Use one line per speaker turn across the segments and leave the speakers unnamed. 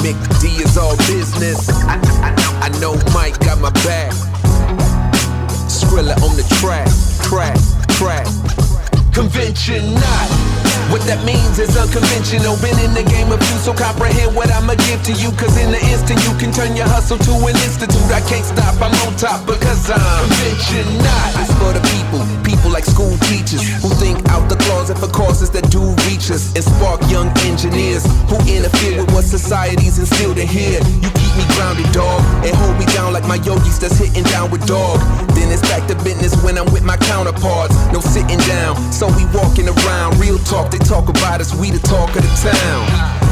McD is all business. I know Mike got my back. Skrilla on the track. ConventioNOT. What that means is unconventional. Been in the game of you, so comprehend what I'ma give to you. Cause in the instant you can turn your hustle to an institute. I can't stop, I'm on top because I'm conventioNOT. It's for the people like school teachers who think out the closet for causes that do reach us, and spark young engineers who interfere with what society's instilled in here. You keep me grounded, dog, and hold me down like my yogis that's hitting down with dog. Then it's back to business when I'm with my counterparts. No sitting down, so we walking around. Real talk, they talk about us, we the talk of the town.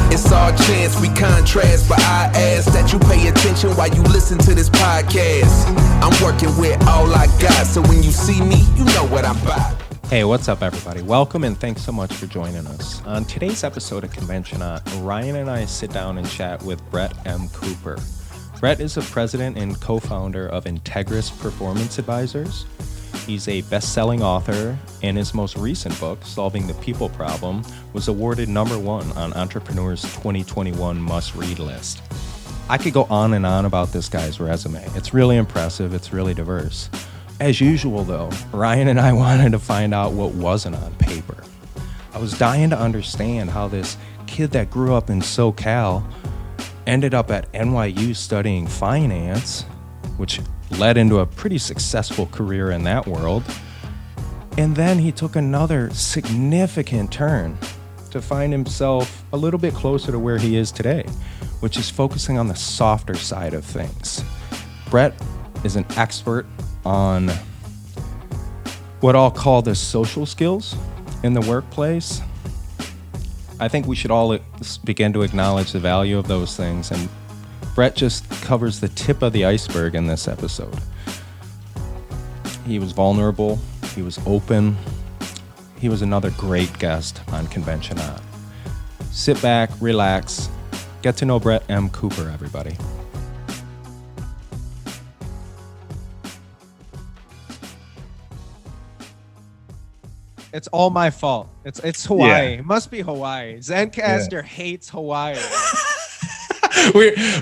It's our chance, we contrast, but I ask that you pay attention while you listen to this podcast. I'm working with all I got, so when you see me, you know what I'm about.
Hey, what's up, everybody? Welcome and thanks so much for joining us. On today's episode of conventioNOT, Ryan and I sit down and chat with Brett M. Cooper. Brett is the president and co-founder of Integris Performance Advisors. He's a best-selling author, and his most recent book, Solving the People Problem, was awarded #1 on Entrepreneur's 2021 must-read list. I could go on and on about this guy's resume. It's really impressive. It's really diverse. As usual, though, Ryan and I wanted to find out what wasn't on paper. I was dying to understand how this kid that grew up in SoCal ended up at NYU studying finance, which led into a pretty successful career in that world. And then he took another significant turn to find himself a little bit closer to where he is today, which is focusing on the softer side of things. Brett is an expert on what I'll call the social skills in the workplace. I think we should all begin to acknowledge the value of those things, and Brett just covers the tip of the iceberg in this episode. He was vulnerable, he was open, he was another great guest on conventioNOT. Sit back, relax, get to know Brett M. Cooper, everybody.
It's all my fault. It's Hawaii. Yeah. It must be Hawaii. Zencaster hates Hawaii.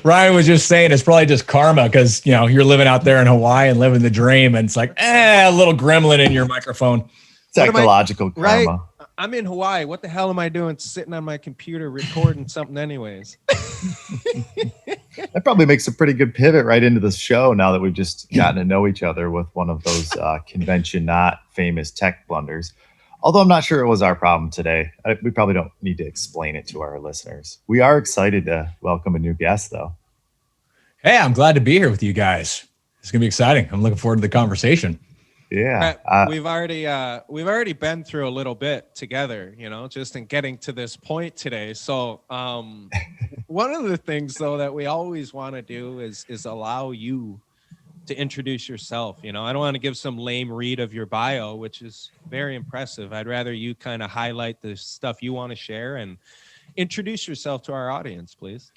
Ryan was just saying it's probably just karma because, you're living out there in Hawaii and living the dream, and it's like, a little gremlin in your microphone.
Psychological karma.
Right? I'm in Hawaii. What the hell am I doing sitting on my computer recording something anyways?
That probably makes a pretty good pivot right into the show now that we've just gotten to know each other with one of those conventioNOT famous tech blunders. Although I'm not sure it was our problem today. We probably don't need to explain it to our listeners. We are excited to welcome a new guest, though.
Hey, I'm glad to be here with you guys. It's going to be exciting. I'm looking forward to the conversation.
Yeah.
We've already been through a little bit together, just in getting to this point today. So one of the things, though, that we always want to do is allow you to introduce yourself. I don't want to give some lame read of your bio, which is very impressive. I'd rather you kind of highlight the stuff you want to share and introduce yourself to our audience, please.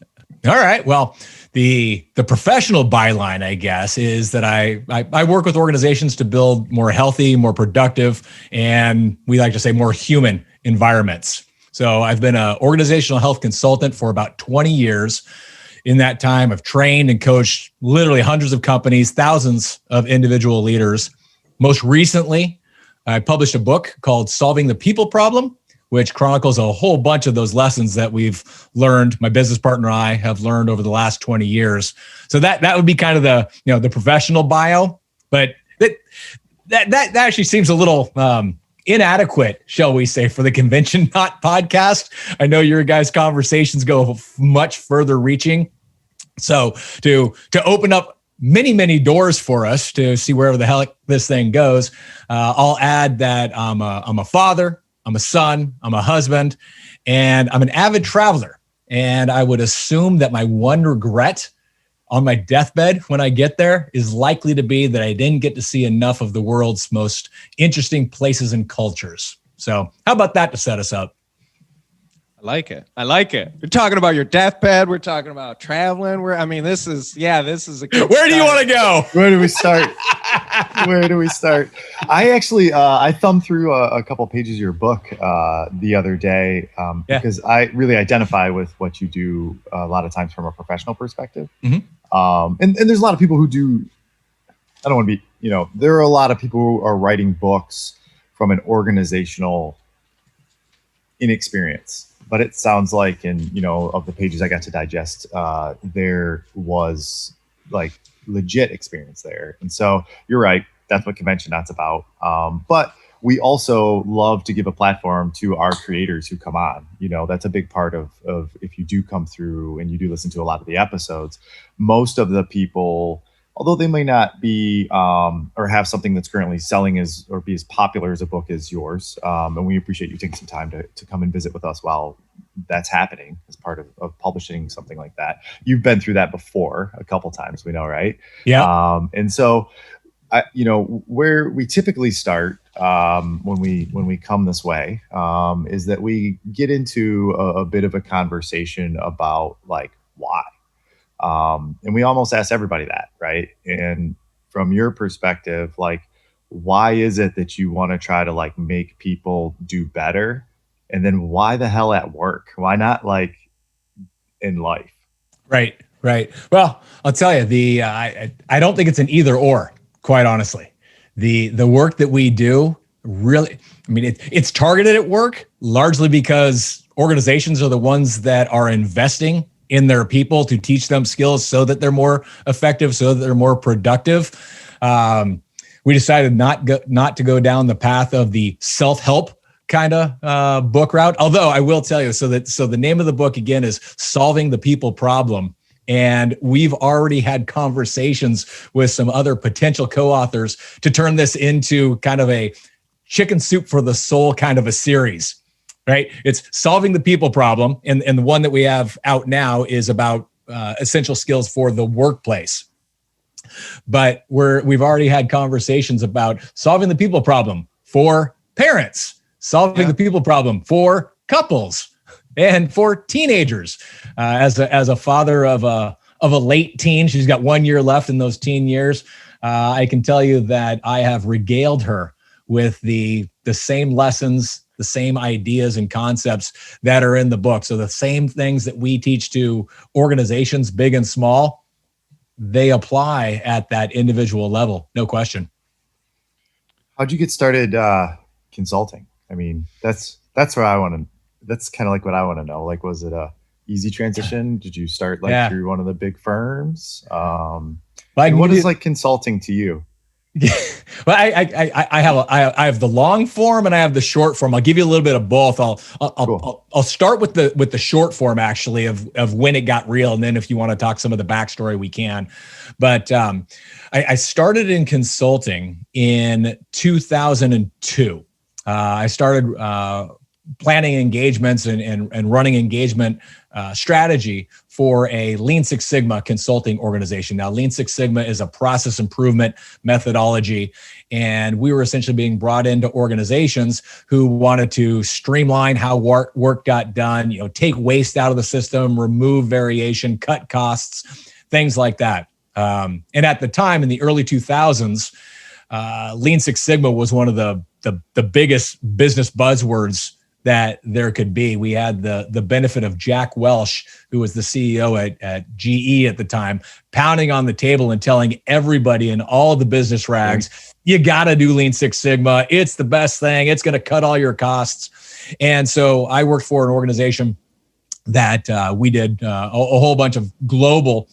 All right. Well, the professional byline, I guess, is that I work with organizations to build more healthy, more productive, and we like to say more human environments. So I've been an organizational health consultant for about 20 years. In that time, I've trained and coached literally hundreds of companies, thousands of individual leaders. Most recently, I published a book called Solving the People Problem, which chronicles a whole bunch of those lessons that we've learned, my business partner and I have learned over the last 20 years. So that would be kind of the professional bio, but that actually seems a little inadequate, shall we say, for the conventioNOT podcast. I know your guys' conversations go much further reaching. So to open up many, many doors for us to see wherever the hell this thing goes, I'll add that I'm a father, I'm a son, I'm a husband, and I'm an avid traveler. And I would assume that my one regret on my deathbed when I get there is likely to be that I didn't get to see enough of the world's most interesting places and cultures. So how about that to set us up?
I like it. We're talking about your deathbed. We're talking about traveling. This is a good
Where do you want to go?
Where do we start? Where do we start? I actually I thumbed through a couple pages of your book the other day because I really identify with what you do a lot of times from a professional perspective. And there's a lot of people who do. I don't want to be, there are a lot of people who are writing books from an organizational inexperience. But it sounds like of the pages I got to digest, there was like legit experience there. And so you're right. That's what ConventioNOT's about. But we also love to give a platform to our creators who come on. That's a big part of if you do come through and you do listen to a lot of the episodes, most of the people, although they may not be or have something that's currently selling or be as popular as a book as yours. And we appreciate you taking some time to come and visit with us while that's happening as part of publishing something like that. You've been through that before a couple times, we know, right?
Yeah.
And so, where we typically start when we come this way is that we get into a bit of a conversation about like why. And we almost ask everybody that, right? And from your perspective, like, why is it that you want to try to like make people do better? And then why the hell at work? Why not like in life?
Right. Well, I'll tell you, I don't think it's an either or, quite honestly. The work that we do really, it's targeted at work largely because organizations are the ones that are investing in their people to teach them skills so that they're more effective, so that they're more productive. We decided not to go down the path of the self-help kind of book route. Although I will tell you, so the name of the book again is Solving the People Problem. And we've already had conversations with some other potential co-authors to turn this into kind of a chicken soup for the soul kind of a series. Right? It's Solving the People Problem. And the one that we have out now is about essential skills for the workplace. But we've already had conversations about solving the people problem for parents, solving the people problem for couples and for teenagers. As a father of a late teen, she's got 1 year left in those teen years. I can tell you that I have regaled her with the same lessons, the same ideas and concepts that are in the book. So the same things that we teach to organizations, big and small, they apply at that individual level. No question.
How'd you get started consulting? That's where I want to, that's kind of like what I want to know. Like, was it a easy transition? Did you start through one of the big firms? What is like consulting to you?
Well, I have the long form and I have the short form. I'll give you a little bit of both. I'll start with the short form actually of when it got real, and then if you want to talk some of the backstory, we can. But I started in consulting in 2002. I started planning engagements and running engagement strategy for a Lean Six Sigma consulting organization. Now, Lean Six Sigma is a process improvement methodology, and we were essentially being brought into organizations who wanted to streamline how work got done, take waste out of the system, remove variation, cut costs, things like that. And at the time, in the early 2000s, Lean Six Sigma was one of the biggest business buzzwords that there could be. We had the benefit of Jack Welch, who was the CEO at GE at the time, pounding on the table and telling everybody in all the business rags, you got to do Lean Six Sigma. It's the best thing. It's going to cut all your costs. And so I worked for an organization that we did a whole bunch of global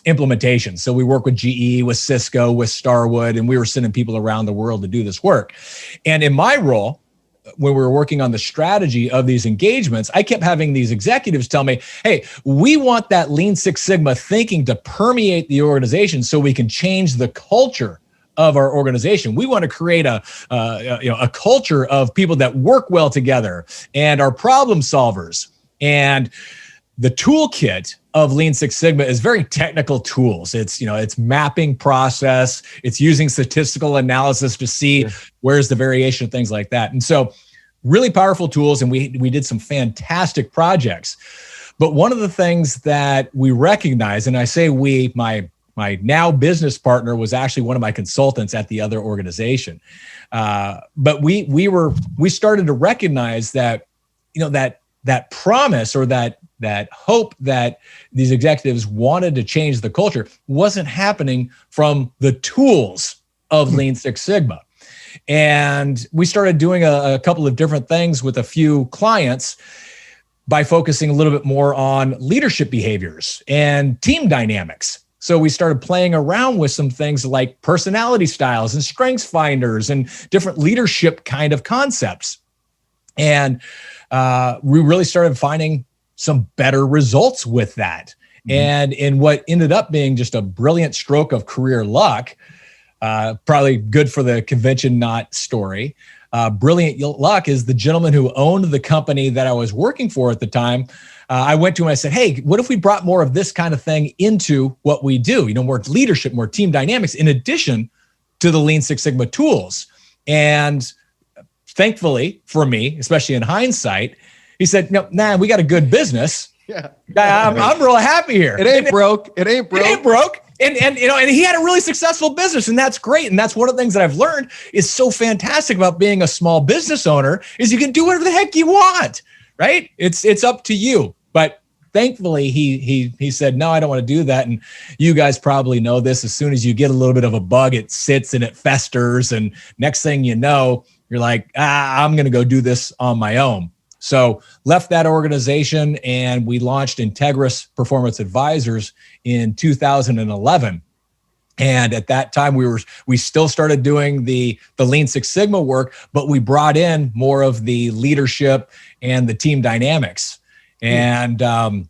implementation. So we work with GE, with Cisco, with Starwood, and we were sending people around the world to do this work. And in my role, when we were working on the strategy of these engagements, I kept having these executives tell me, hey, we want that Lean Six Sigma thinking to permeate the organization so we can change the culture of our organization. We want to create a culture of people that work well together and are problem solvers. And the toolkit of Lean Six Sigma is very technical tools. It's mapping process. It's using statistical analysis to see where's the variation, things like that. And so really powerful tools. And we did some fantastic projects. But one of the things that we recognize, and I say we, my my now business partner was actually one of my consultants at the other organization. But we started to recognize that, that promise or that hope that these executives wanted to change the culture wasn't happening from the tools of Lean Six Sigma. And we started doing a couple of different things with a few clients by focusing a little bit more on leadership behaviors and team dynamics. So we started playing around with some things like personality styles and strengths finders and different leadership kind of concepts. And we really started finding some better results with that. Mm-hmm. And in what ended up being just a brilliant stroke of career luck, probably good for the convention-not story. Brilliant luck is the gentleman who owned the company that I was working for at the time. I went to him and I said, hey, what if we brought more of this kind of thing into what we do? More leadership, more team dynamics, in addition to the Lean Six Sigma tools. And thankfully for me, especially in hindsight, he said, no, we got a good business.
Yeah.
I'm real happy here.
It ain't broke. It ain't broke.
And he had a really successful business, and that's great. And that's one of the things that I've learned is so fantastic about being a small business owner is you can do whatever the heck you want, right? It's up to you. But thankfully, he said, no, I don't want to do that. And you guys probably know this. As soon as you get a little bit of a bug, it sits and it festers. And next thing you know, you're like, I'm going to go do this on my own. So left that organization and we launched Integris Performance Advisors in 2011. And at that time, we still started doing the Lean Six Sigma work, but we brought in more of the leadership and the team dynamics. And the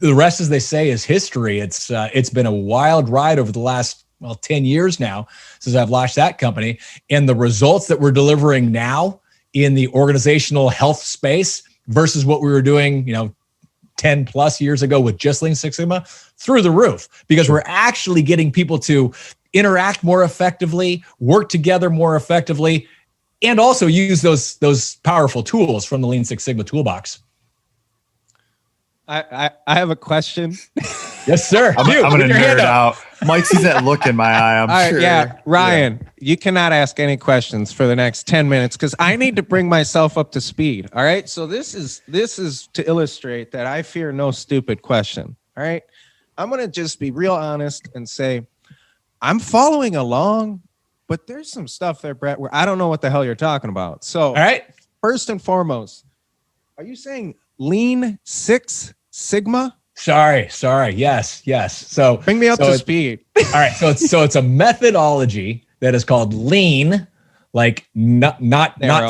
rest, as they say, is history. It's been a wild ride over the last 10 years now since I've launched that company. And the results that we're delivering now in the organizational health space versus what we were doing, 10 plus years ago with just Lean Six Sigma, through the roof, because we're actually getting people to interact more effectively, work together more effectively, and also use those powerful tools from the Lean Six Sigma toolbox.
I have a question.
Yes, sir.
I'm going to nerd out. Mike sees that look in my eye, I'm sure.
Yeah, Ryan, you cannot ask any questions for the next 10 minutes because I need to bring myself up to speed. All right. So this is to illustrate that I fear no stupid question. All right. I'm going to just be real honest and say I'm following along, but there's some stuff there, Brett, where I don't know what the hell you're talking about. So, all right. First and foremost, are you saying Lean Six Sigma?
Sorry. Yes. So
bring me up to speed.
All right. So it's a methodology that is called lean, like not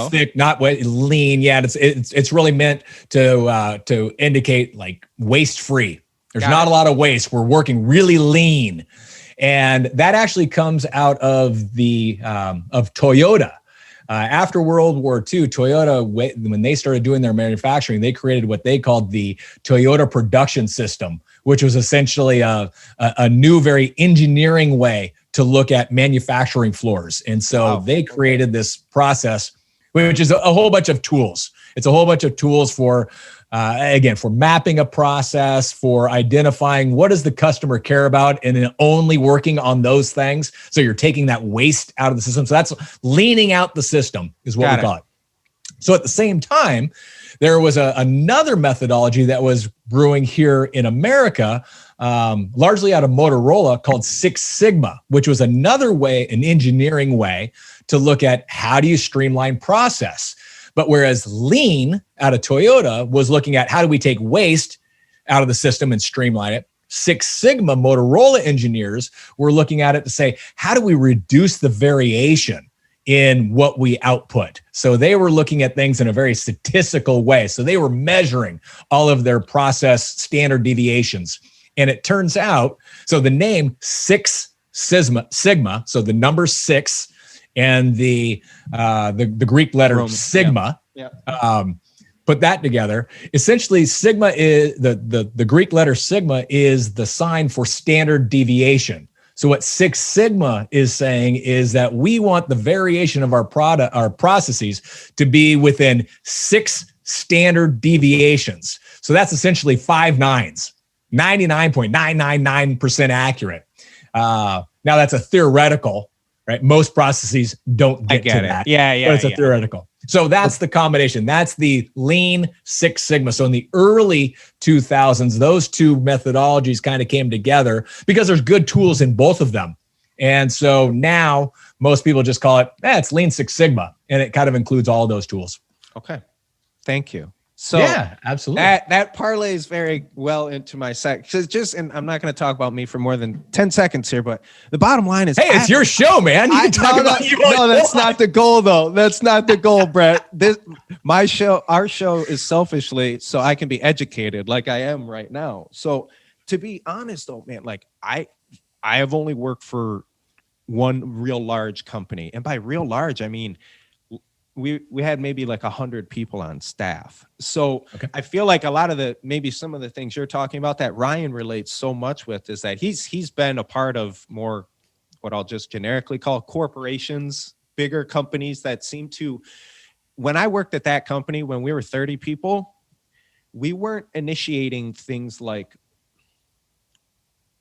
thick, not lean. Yeah. It's really meant to indicate like waste free. There's not a lot of waste. We're working really lean. And that actually comes out of of Toyota. After World War II, Toyota, when they started doing their manufacturing, they created what they called the Toyota production system, which was essentially a new, very engineering way to look at manufacturing floors. And so they created this process, which is a whole bunch of tools. It's a whole bunch of tools for mapping a process, for identifying what does the customer care about, and then only working on those things. So you're taking that waste out of the system. So that's leaning out the system is what we call it. So at the same time, there was another methodology that was brewing here in America, largely out of Motorola, called Six Sigma, which was another way, an engineering way to look at how do you streamline process. But whereas Lean out of Toyota was looking at how do we take waste out of the system and streamline it, Six Sigma Motorola engineers were looking at it to say, how do we reduce the variation in what we output? So they were looking at things in a very statistical way. So they were measuring all of their process standard deviations. And it turns out, so the name Six Sigma, so the number 6, and the Greek letter sigma, put that together. Essentially, sigma is the Greek letter sigma is the sign for standard deviation. So what Six Sigma is saying is that we want the variation of our processes to be within 6 standard deviations. So that's essentially 5 nines. 99.999% accurate. Now that's a theoretical, right? Most processes don't get to that.
Yeah,
but it's a theoretical. So that's the combination. That's the Lean Six Sigma. So in the early 2000s, those two methodologies kind of came together because there's good tools in both of them. And so now most people just call it, it's Lean Six Sigma. And it kind of includes all those tools.
Okay. Thank you. So
yeah, absolutely.
That parlays very well into my and I'm not going to talk about me for more than 10 seconds here, but the bottom line is,
hey, it's your show, man. You can talk about you.
No, that's not the goal, though. That's not the goal, Brett. Our show is selfishly so I can be educated, like I am right now. So to be honest, though, man, like I have only worked for one real large company, and by real large, I mean we had maybe like 100 people on staff. So okay. I feel like a lot of maybe some of the things you're talking about that Ryan relates so much with is that he's been a part of more what I'll just generically call corporations, bigger companies that seem to, when I worked at that company, when we were 30 people, we weren't initiating things like,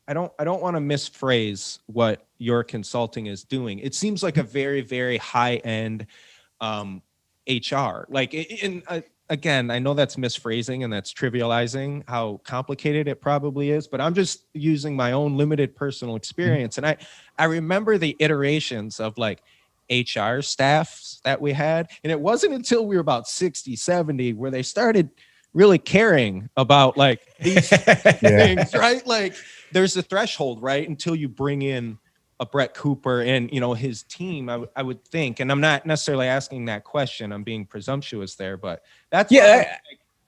I don't want to misphrase what your consulting is doing. It seems like a very, very high end HR. Like, again, I know that's misphrasing and that's trivializing how complicated it probably is, but I'm just using my own limited personal experience. And I remember the iterations of like HR staffs that we had. And it wasn't until we were about 60, 70 where they started really caring about like these things, right? Like there's a threshold, right? Until you bring in a Brett Cooper and, his team, I would think, and I'm not necessarily asking that question. I'm being presumptuous there, but that's is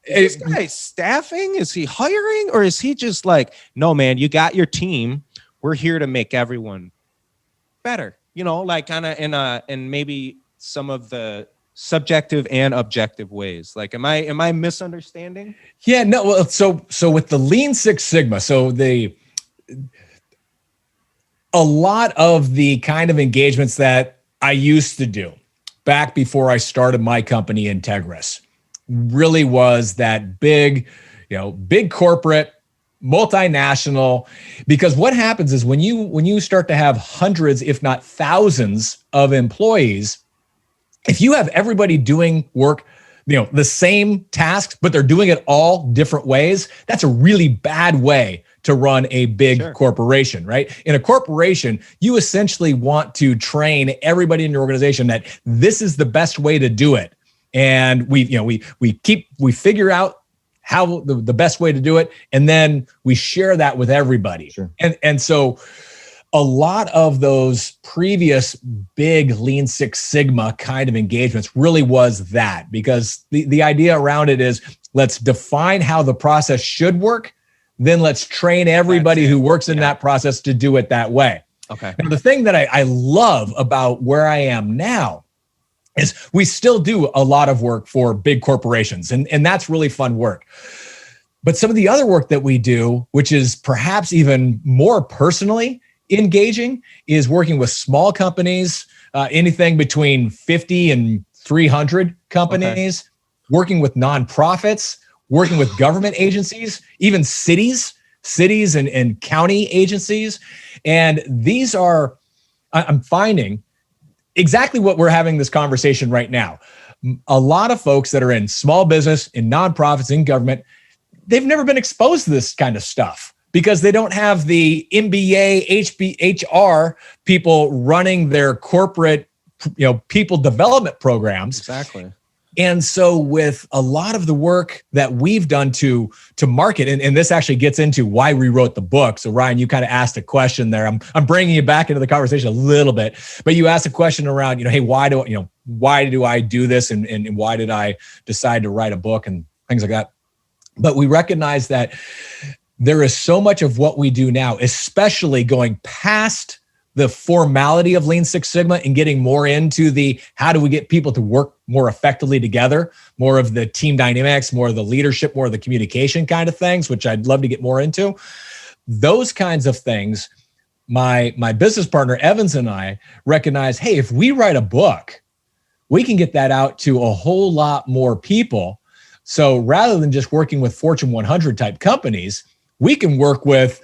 this guy staffing? Is he hiring? Or is he just like, no, man, you got your team. We're here to make everyone better, like in maybe some of the subjective and objective ways. Like, am I misunderstanding?
Yeah, no. Well, so with the Lean Six Sigma, a lot of the kind of engagements that I used to do back before I started my company, Integris, really was that big corporate, multinational, because what happens is when you start to have hundreds, if not thousands of employees, if you have everybody doing work, the same tasks, but they're doing it all different ways, that's a really bad way to run a big corporation, right? In a corporation, you essentially want to train everybody in your organization that this is the best way to do it. And we figure out how the best way to do it. And then we share that with everybody. Sure. And so a lot of those previous big Lean Six Sigma kind of engagements really was that, because the idea around it is let's define how the process should work. Then let's train everybody who works in that process to do it that way. Okay. Now, the thing that I love about where I am now is we still do a lot of work for big corporations, and that's really fun work. But some of the other work that we do, which is perhaps even more personally engaging, is working with small companies, anything between 50 and 300 companies, working with nonprofits, working with government agencies, even cities and county agencies. And these are, I'm finding exactly what we're having this conversation right now. A lot of folks that are in small business, in nonprofits, in government, they've never been exposed to this kind of stuff because they don't have the MBA, HR people running their corporate, people development programs.
Exactly.
And so with a lot of the work that we've done to market, and this actually gets into why we wrote the book. So Ryan, you kind of asked a question there. I'm bringing you back into the conversation a little bit, but you asked a question around, hey, why do I do this? And why did I decide to write a book and things like that? But we recognize that there is so much of what we do now, especially going past the formality of Lean Six Sigma and getting more into the how do we get people to work more effectively together, more of the team dynamics, more of the leadership, more of the communication kind of things, which I'd love to get more into. Those kinds of things, my business partner, Evans, and I recognize, hey, if we write a book, we can get that out to a whole lot more people. So rather than just working with Fortune 100 type companies, we can work with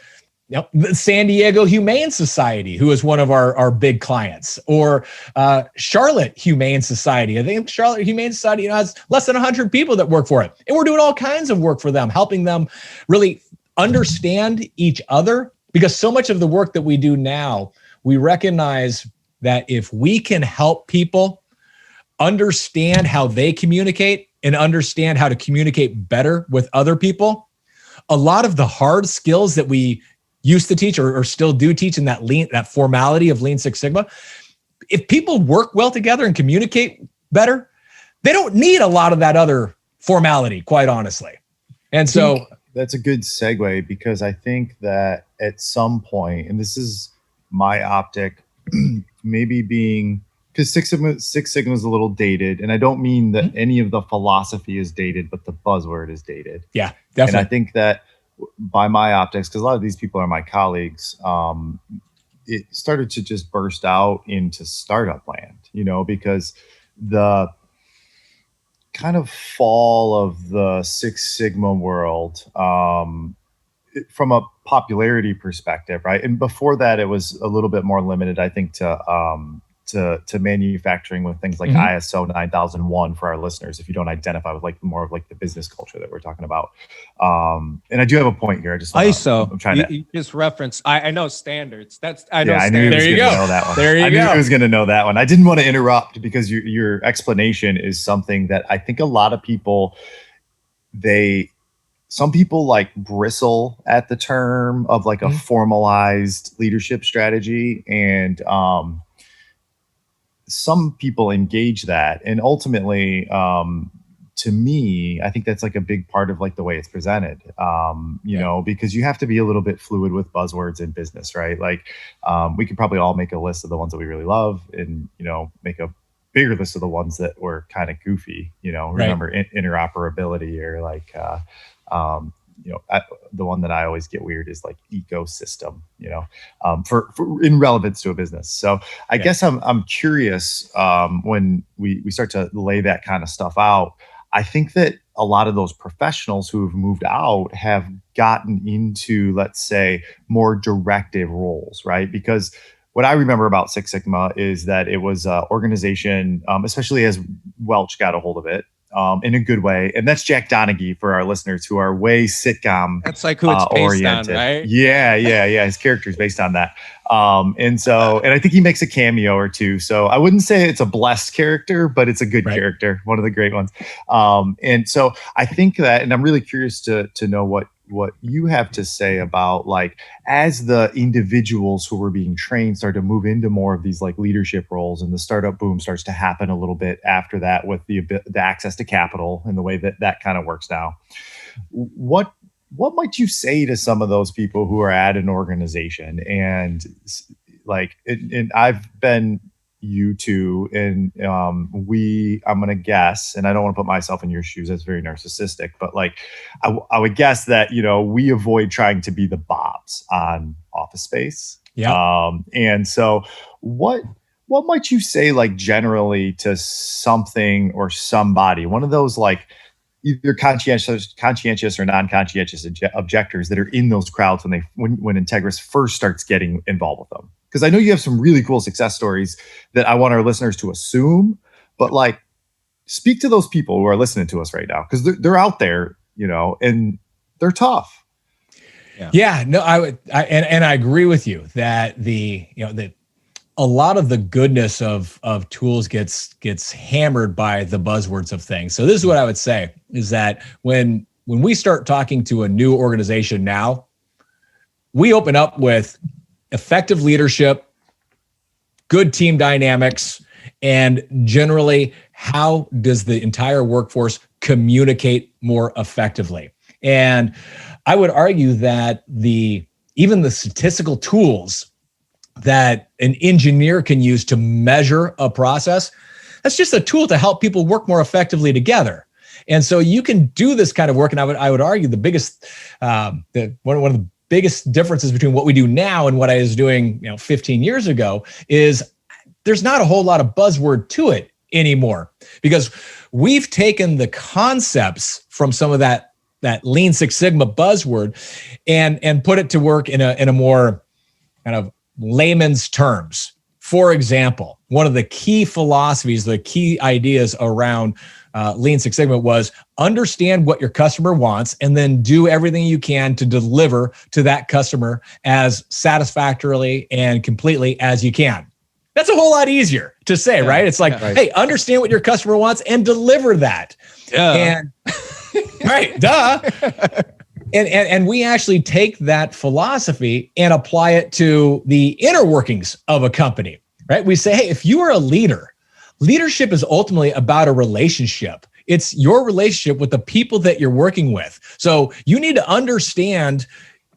the San Diego Humane Society, who is one of our big clients, or Charlotte Humane Society. I think Charlotte Humane Society has less than 100 people that work for it. And we're doing all kinds of work for them, helping them really understand each other, because so much of the work that we do now, we recognize that if we can help people understand how they communicate and understand how to communicate better with other people, a lot of the hard skills that we used to teach or still do teach in that formality of Lean Six Sigma, if people work well together and communicate better, they don't need a lot of that other formality, quite honestly. And so
that's a good segue, because I think that at some point, and this is my optic, maybe being, because Six Sigma is a little dated, and I don't mean that any of the philosophy is dated, but the buzzword is dated.
Yeah, definitely.
And I think that by my optics, because a lot of these people are my colleagues, it started to just burst out into startup land, because the kind of fall of the Six Sigma world, from a popularity perspective, right? And before that, it was a little bit more limited, I think, to manufacturing with things like ISO 9001 for our listeners, if you don't identify with more of the business culture that we're talking about. And I do have a point here.
ISO.
I'm trying
you just reference. I know standards.
I knew he was going to know that one. I knew he was going to know that one. I didn't want to interrupt, because your explanation is something that I think a lot of people, some people bristle at the term of a formalized leadership strategy, and some people engage that. And ultimately, to me, I think that's a big part of the way it's presented, because you have to be a little bit fluid with buzzwords in business, right? We could probably all make a list of the ones that we really love, and, make a bigger list of the ones that were kind of goofy, remember interoperability, or the one that I always get weird is ecosystem, for in relevance to a business. So I guess I'm curious, when we start to lay that kind of stuff out, I think that a lot of those professionals who have moved out have gotten into, let's say, more directive roles, right? Because what I remember about Six Sigma is that it was an organization, especially as Welch got a hold of it, in a good way. And that's Jack Donaghy for our listeners who are way sitcom
That's who it's based
oriented.
on, right?
Yeah. His character is based on that. And I think he makes a cameo or two. So I wouldn't say it's a blessed character, but it's a good character, one of the great ones. And so I think that, and I'm really curious to know what you have to say about as the individuals who were being trained start to move into more of these leadership roles, and the startup boom starts to happen a little bit after that with the access to capital and the way that kind of works now. What might you say to some of those people who are at an organization and and I've been you two, and I'm going to guess, and I don't want to put myself in your shoes, that's very narcissistic, but I would guess that, we avoid trying to be the Bobs on Office Space. Yeah. And so what might you say, generally, to something or somebody, one of those either conscientious or non-conscientious objectors that are in those crowds when Integris first starts getting involved with them? Because I know you have some really cool success stories that I want our listeners to assume, but speak to those people who are listening to us right now, because they're out there, and they're tough.
Yeah, no, I agree with you that that a lot of the goodness of tools gets hammered by the buzzwords of things. So this is what I would say is that when we start talking to a new organization now, we open up with effective leadership, good team dynamics, and generally, how does the entire workforce communicate more effectively? And I would argue that even the statistical tools that an engineer can use to measure a process, that's just a tool to help people work more effectively together. And so you can do this kind of work. And I would argue the biggest, one of the biggest differences between what we do now and what I was doing 15 years ago is there's not a whole lot of buzzword to it anymore, because we've taken the concepts from some of that that Lean Six Sigma buzzword and put it to work in a more kind of layman's terms. For example, one of the key philosophies, the key ideas around Lean Six Sigma was understand what your customer wants and then do everything you can to deliver to that customer as satisfactorily and completely as you can. That's a whole lot easier to say, right? It's like, hey, understand what your customer wants and deliver that. And right, duh. And we actually take that philosophy and apply it to the inner workings of a company, right? We say, hey, if you are a leader, leadership is ultimately about a relationship. It's your relationship with the people that you're working with. So you need to understand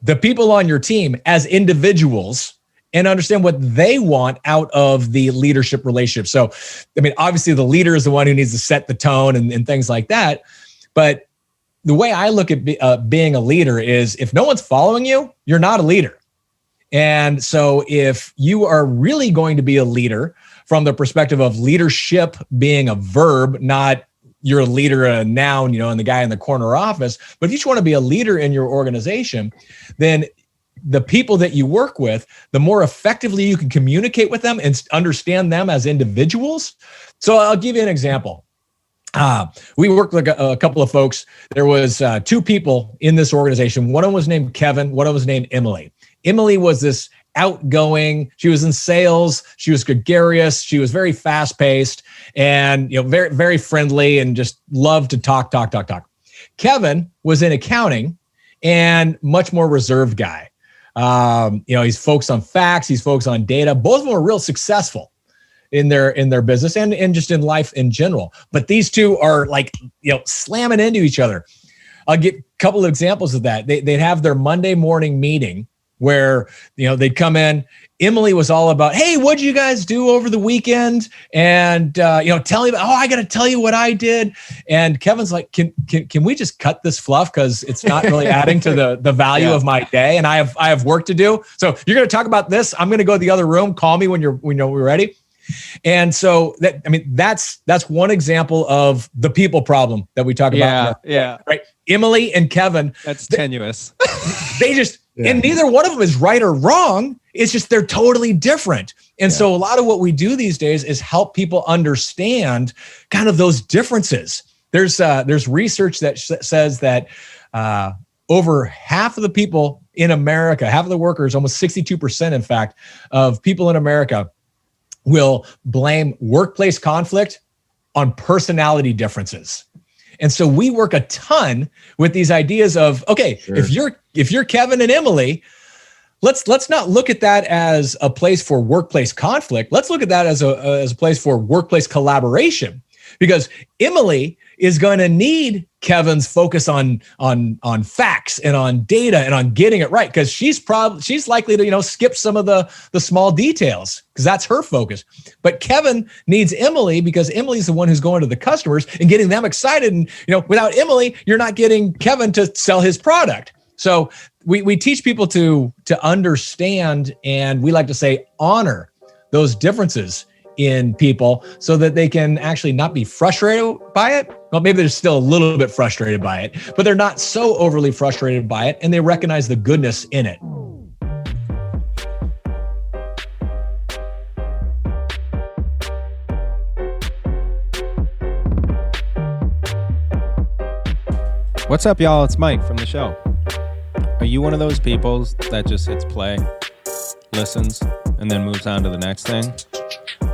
the people on your team as individuals and understand what they want out of the leadership relationship. So, I mean, obviously the leader is the one who needs to set the tone and things like that. But the way I look at being a leader is if no one's following you, you're not a leader. And so if you are really going to be a leader from the perspective of leadership being a verb, not you're a leader, a noun, and the guy in the corner office, but if you just want to be a leader in your organization, then the people that you work with, the more effectively you can communicate with them and understand them as individuals. So I'll give you an example. We worked with a couple of folks. There was 2 people in this organization. One of them was named Kevin. One of them was named Emily. Emily was this outgoing. She was in sales. She was gregarious. She was very fast paced and, very, very friendly and just loved to talk. Kevin was in accounting and much more reserved guy. He's focused on facts. He's focused on data. Both of them were real successful in their business and just in life in general. But these two are like, slamming into each other. I'll get a couple of examples of that. They'd have their Monday morning meeting where, they'd come in. Emily was all about, hey, what'd you guys do over the weekend? And, tell me about, I got to tell you what I did. And Kevin's like, can we just cut this fluff? Cause it's not really adding to the value of my day. And I have work to do. So you're going to talk about this. I'm going to go to the other room. Call me when we're ready. And so that's one example of the people problem that we talk about.
Yeah.
Right. Emily and Kevin.
That's tenuous.
They just, and neither one of them is right or wrong. It's just, they're totally different. And so a lot of what we do these days is help people understand kind of those differences. There's research that says that over half of the people in America, half of the workers, almost 62%, in fact, of people in America will blame workplace conflict on personality differences. And so we work a ton with these ideas of, okay, if you're Kevin and Emily, let's not look at that as a place for workplace conflict. Let's look at that as a place for workplace collaboration, because Emily is going to need Kevin's focus on facts and on data and on getting it right, because she's likely to skip some of the small details because that's her focus. But Kevin needs Emily because Emily's the one who's going to the customers and getting them excited. And without Emily, you're not getting Kevin to sell his product. So we teach people to understand, and we like to say honor those differences in people so that they can actually not be frustrated by it. Well, maybe they're still a little bit frustrated by it, but they're not so overly frustrated by it, and they recognize the goodness in it.
What's up, y'all? It's Mike from the show. Are you one of those people that just hits play, listens, and then moves on to the next thing?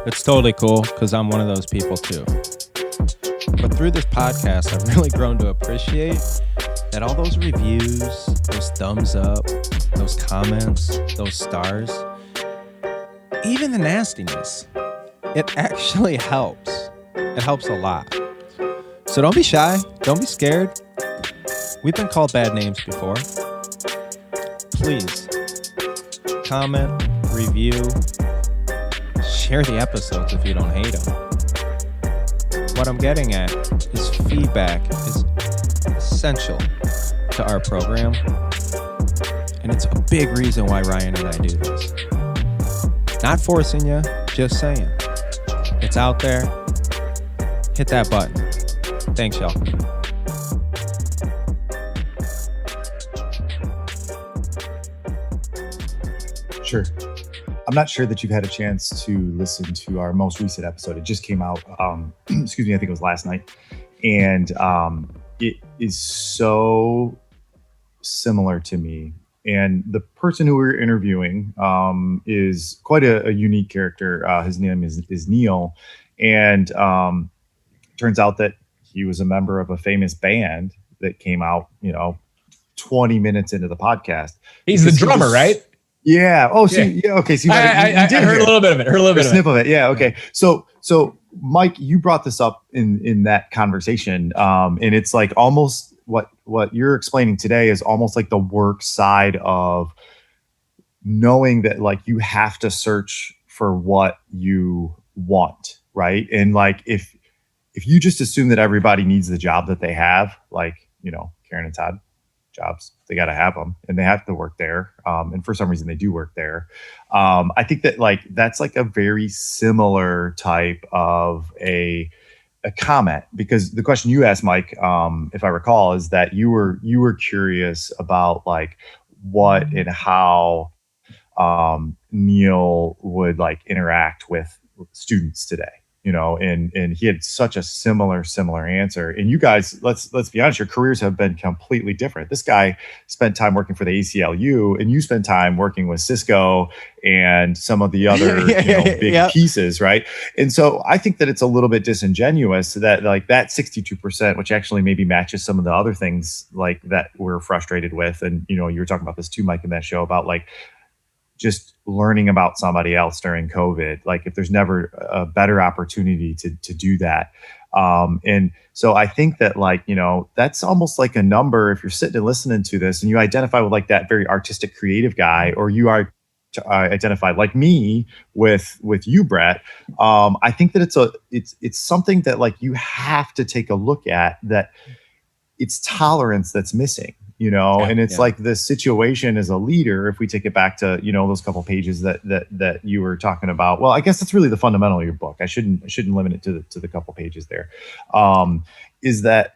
It's totally cool, because I'm one of those people too. But through this podcast, I've really grown to appreciate that all those reviews, those thumbs up, those comments, those stars, even the nastiness, it actually helps. It helps a lot. So don't be shy. Don't be scared. We've been called bad names before. Please comment, review, share the episodes if you don't hate them. What I'm getting at is feedback is essential to our program, and it's a big reason why Ryan and I do this. Not forcing you, just saying. It's out there. Hit that button. Thanks, y'all.
Sure. I'm not sure that you've had a chance to listen to our most recent episode. It just came out, excuse me, I think it was last night. And it is so similar to me. And the person who we're interviewing is quite a unique character. His name is Neil. And turns out that he was a member of a famous band that came out, 20 minutes into the podcast.
He's the drummer, right?
Yeah. Oh, so yeah. Okay. So
I heard a little bit of it.
A snip of it. Yeah. Okay. So Mike, you brought this up in that conversation, and it's like almost what you're explaining today is almost like the work side of knowing that like you have to search for what you want, right? And like if you just assume that everybody needs the job that they have, like Karen and Todd. Jobs, they got to have them and they have to work there, and for some reason they do work there. I think that like that's like a very similar type of a comment, because the question you asked, Mike, if I recall, is that you were curious about like what and how Neil would like interact with students today. And he had such a similar answer. And you guys, let's be honest, your careers have been completely different. This guy spent time working for the ACLU, and you spent time working with Cisco and some of the other big pieces, right? And so I think that it's a little bit disingenuous that like that 62%, which actually maybe matches some of the other things like that we're frustrated with. And you were talking about this too, Mike, in that show about like just learning about somebody else during COVID, like if there's never a better opportunity to do that. And so I think that like, that's almost like a number. If you're sitting and listening to this and you identify with like that very artistic, creative guy, or you are identified like me with you, Brett, I think that it's something that like you have to take a look at, that it's tolerance that's missing. And it's like the situation as a leader, if we take it back to, those couple pages that you were talking about. Well, I guess that's really the fundamental of your book. I shouldn't limit it to the couple pages there. Is that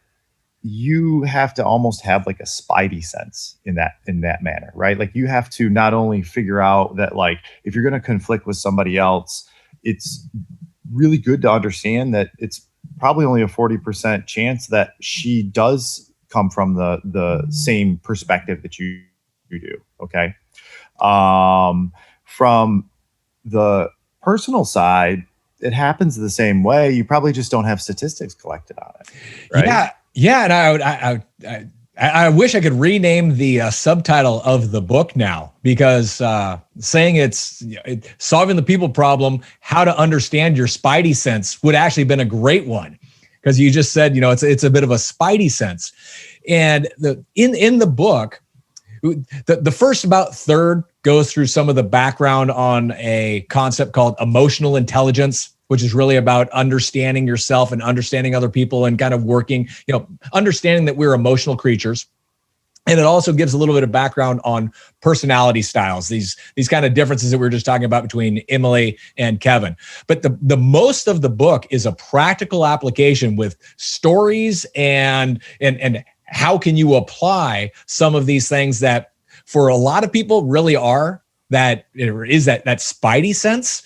you have to almost have like a spidey sense in that manner, right? Like you have to not only figure out that like, if you're going to conflict with somebody else, it's really good to understand that it's probably only a 40% chance that she does come from the same perspective that you do. Okay. From the personal side, it happens the same way. You probably just don't have statistics collected on it. Right?
Yeah. And I wish I could rename the subtitle of the book now, because saying it's solving the people problem, how to understand your spidey sense would actually been a great one. Because you just said, it's a bit of a spidey sense. And in the book, the first about third goes through some of the background on a concept called emotional intelligence, which is really about understanding yourself and understanding other people and kind of working, understanding that we're emotional creatures. And it also gives a little bit of background on personality styles, these kind of differences that we were just talking about between Emily and Kevin. But the most of the book is a practical application with stories and how can you apply some of these things that for a lot of people really are that spidey sense.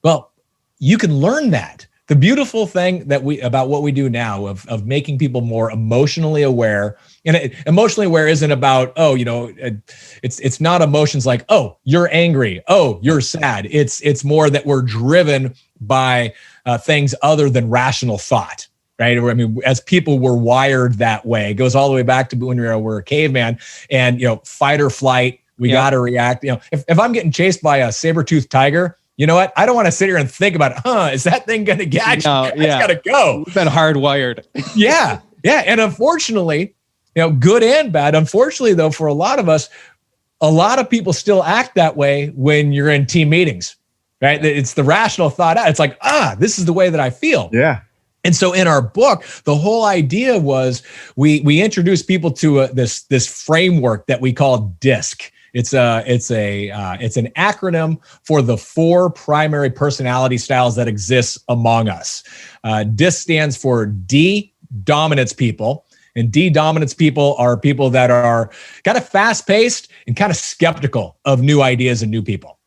Well, you can learn that. The beautiful thing about what we do now of making people more emotionally aware, and emotionally aware isn't about, it's not emotions like, oh, you're angry, oh, you're sad. It's more that we're driven by things other than rational thought, right? I mean, as people, we're wired that way. It goes all the way back to when we're a caveman, and fight or flight. We got to react. If I'm getting chased by a saber-toothed tiger, you know what? I don't want to sit here and think about, is that thing going to get you? No, it's got to go.
We've been hardwired.
Yeah. And unfortunately, good and bad. Unfortunately, though, for a lot of us, a lot of people still act that way when you're in team meetings, right? It's the rational thought out. It's like, this is the way that I feel.
Yeah.
And so in our book, the whole idea was we introduced people to this framework that we call DISC. It's an acronym for the 4 primary personality styles that exist among us. DISC stands for D, dominance people. And D dominance people are people that are kind of fast-paced and kind of skeptical of new ideas and new people.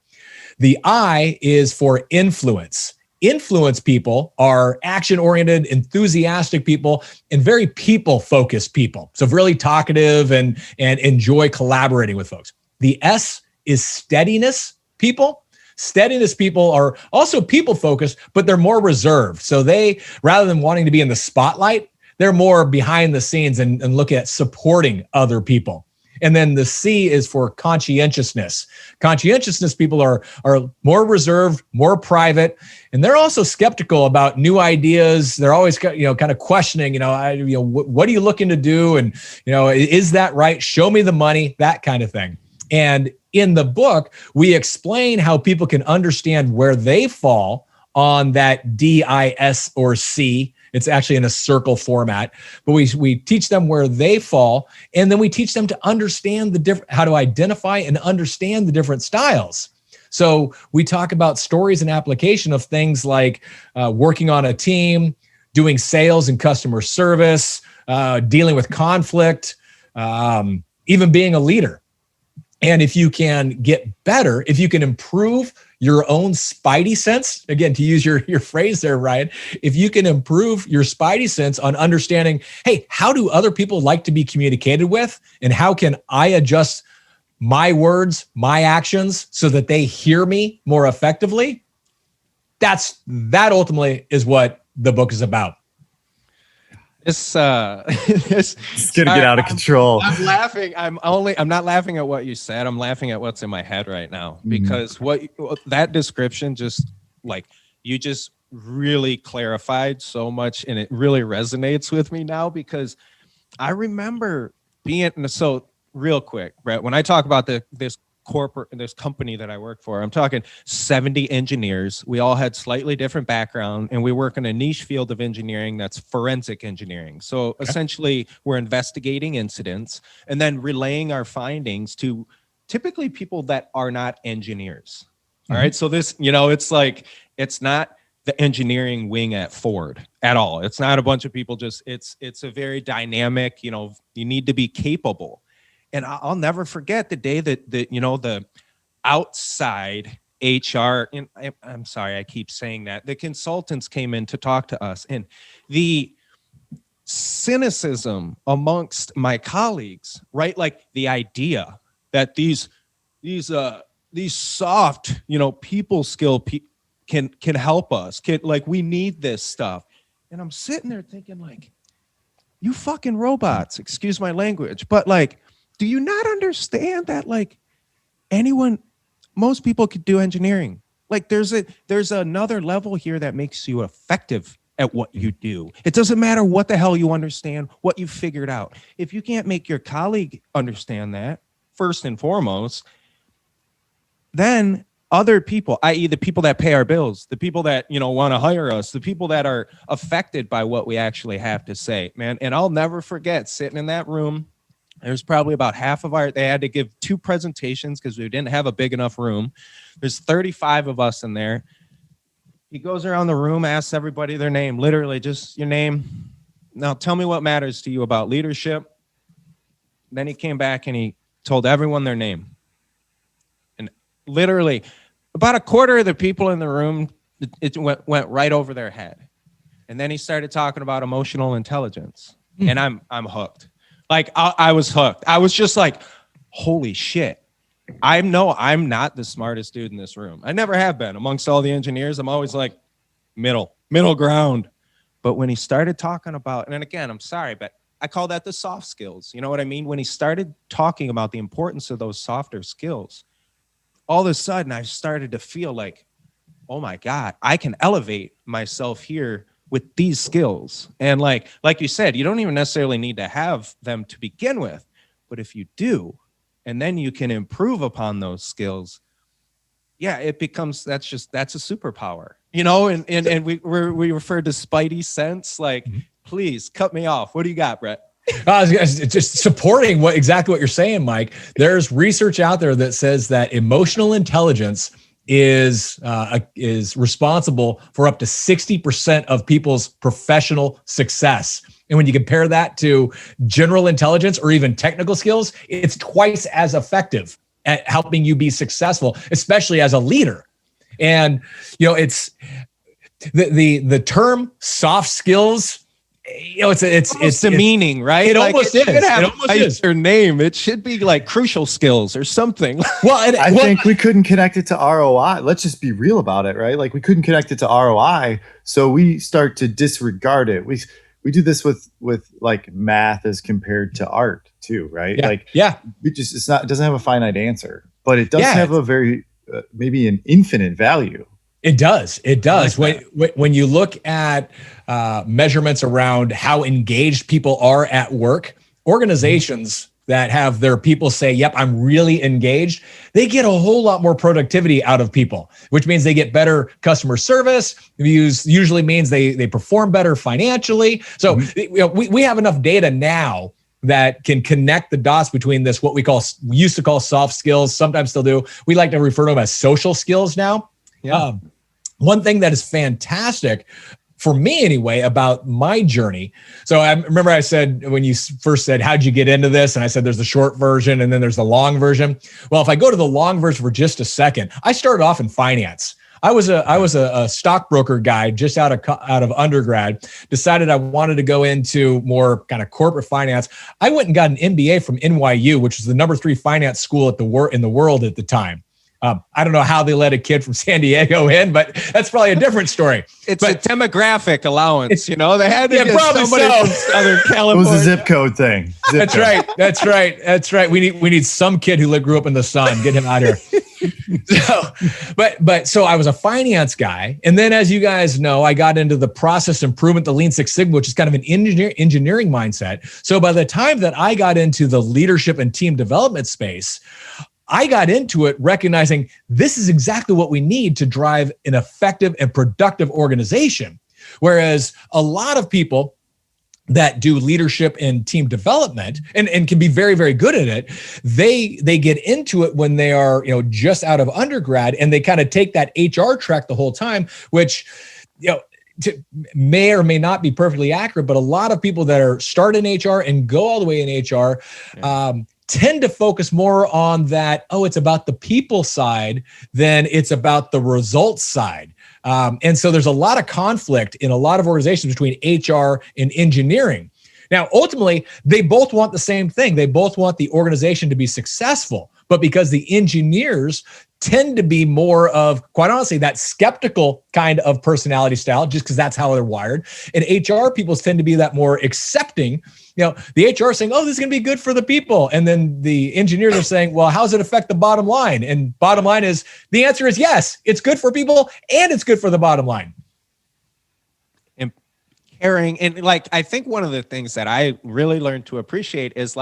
The I is for influence. Influence people are action-oriented, enthusiastic people, and very people-focused people. So really talkative and enjoy collaborating with folks. The S is steadiness people. Steadiness people are also people-focused, but they're more reserved. So they, rather than wanting to be in the spotlight, they're more behind the scenes and look at supporting other people. And then the C is for conscientiousness. Conscientiousness people are more reserved, more private, and they're also skeptical about new ideas. They're always, kind of questioning, what are you looking to do? And, is that right? Show me the money, that kind of thing. And in the book, we explain how people can understand where they fall on that D, I, S, or C. It's actually in a circle format, but we teach them where they fall, and then we teach them to understand how to identify and understand the different styles. So we talk about stories and application of things like working on a team, doing sales and customer service, dealing with conflict, even being a leader. And if you can get better, if you can improve your own spidey sense, again, to use your phrase there, Ryan, if you can improve your spidey sense on understanding, hey, how do other people like to be communicated with? And how can I adjust my words, my actions so that they hear me more effectively? That ultimately is what the book is about.
It's
gonna get out of control.
I'm laughing. I'm not laughing at what you said. I'm laughing at what's in my head right now, because that description you just really clarified so much, and it really resonates with me now, because I remember so real quick, Brett, when I talk about this company that I work for, I'm talking 70 engineers. We all had slightly different background, and we work in a niche field of engineering that's forensic engineering. So essentially, we're investigating incidents and then relaying our findings to typically people that are not engineers. All right. So this, it's not the engineering wing at Ford at all. It's not a bunch of people it's a very dynamic, you need to be capable. And I'll never forget the day that the outside HR, and I'm sorry, I keep saying that, the consultants came in to talk to us, and the cynicism amongst my colleagues, right? Like the idea that these soft, people skill can help us, we need this stuff. And I'm sitting there thinking, you fucking robots, excuse my language, but do you not understand that most people could do engineering? There's another level here that makes you effective at what you do. It doesn't matter what the hell you understand, what you figured out. If you can't make your colleague understand that, first and foremost, then other people, i.e. the people that pay our bills, the people that, want to hire us, the people that are affected by what we actually have to say, man. And I'll never forget sitting in that room. There's probably about half of they had to give 2 presentations because we didn't have a big enough room. There's 35 of us in there. He goes around the room, asks everybody their name, literally just your name. Now tell me what matters to you about leadership. Then he came back and he told everyone their name. And literally about a quarter of the people in the room, it went right over their head. And then he started talking about emotional intelligence. And I'm hooked. I was hooked. I was just like, holy shit. I'm not the smartest dude in this room. I never have been. Amongst all the engineers, I'm always middle ground. But when he started talking about, and again, I'm sorry, but I call that the soft skills. You know what I mean? When he started talking about the importance of those softer skills, all of a sudden I started to feel oh my God, I can elevate myself here with these skills. And like you said, you don't even necessarily need to have them to begin with, but if you do, and then you can improve upon those skills, it becomes, that's a superpower, and we refer to spidey sense, please cut me off. What do you got, Brett?
Just supporting exactly what you're saying, Mike. There's research out there that says that emotional intelligence is responsible for up to 60% of people's professional success. And when you compare that to general intelligence or even technical skills, it's twice as effective at helping you be successful, especially as a leader. And, it's the term soft skills, it's
demeaning, right?
It almost is.
It
almost is.
Their name. It should be like crucial skills or something.
Well,
I think we couldn't connect it to ROI. Let's just be real about it, right? Like we couldn't connect it to ROI, so we start to disregard it. We do this with like math as compared to art too, right? We just it doesn't have a finite answer, but it does have a very maybe an infinite value.
It does.
Like
when you look at measurements around how engaged people are at work, organizations that have their people say, yep, I'm really engaged, they get a whole lot more productivity out of people, which means they get better customer service. Usually means they perform better financially. So we have enough data now that can connect the dots between this, what we used to call soft skills, sometimes still do. We like to refer to them as social skills now.
Yeah.
One thing that is fantastic for me anyway about my journey. So I remember I said, when you first said, how'd you get into this? And I said, there's the short version and then there's the long version. Well, if I go to the long version for just a second, I started off in finance. I was a stockbroker guy just out of undergrad, decided I wanted to go into more kind of corporate finance. I went and got an MBA from NYU, which was the number 3 finance school in the world at the time. I don't know how they let a kid from San Diego in, but that's probably a different story.
It's a demographic allowance, they had to get
probably
somebody from Southern California.
It was a zip code thing.
That's right. We need some kid who grew up in the sun. Get him out here. So I was a finance guy, and then as you guys know, I got into the process improvement, the Lean Six Sigma, which is kind of an engineering mindset. So by the time that I got into the leadership and team development space, I got into it recognizing this is exactly what we need to drive an effective and productive organization. Whereas a lot of people that do leadership and team development and can be very, very good at it, they get into it when they are, just out of undergrad, and they kind of take that HR track the whole time, which, may or may not be perfectly accurate, but a lot of people that start in HR and go all the way in HR, tend to focus more on that, it's about the people side than it's about the results side. And so there's a lot of conflict in a lot of organizations between HR and engineering. Now, ultimately, they both want the same thing. They both want the organization to be successful. But because the engineers tend to be more of, quite honestly, that skeptical kind of personality style, just because that's how they're wired. And HR people tend to be that more accepting. The HR saying, this is going to be good for the people. And then the engineers are saying, well, how does it affect the bottom line? And bottom line is, the answer is yes, it's good for people and it's good for the bottom line.
And caring. And I think one of the things that I really learned to appreciate is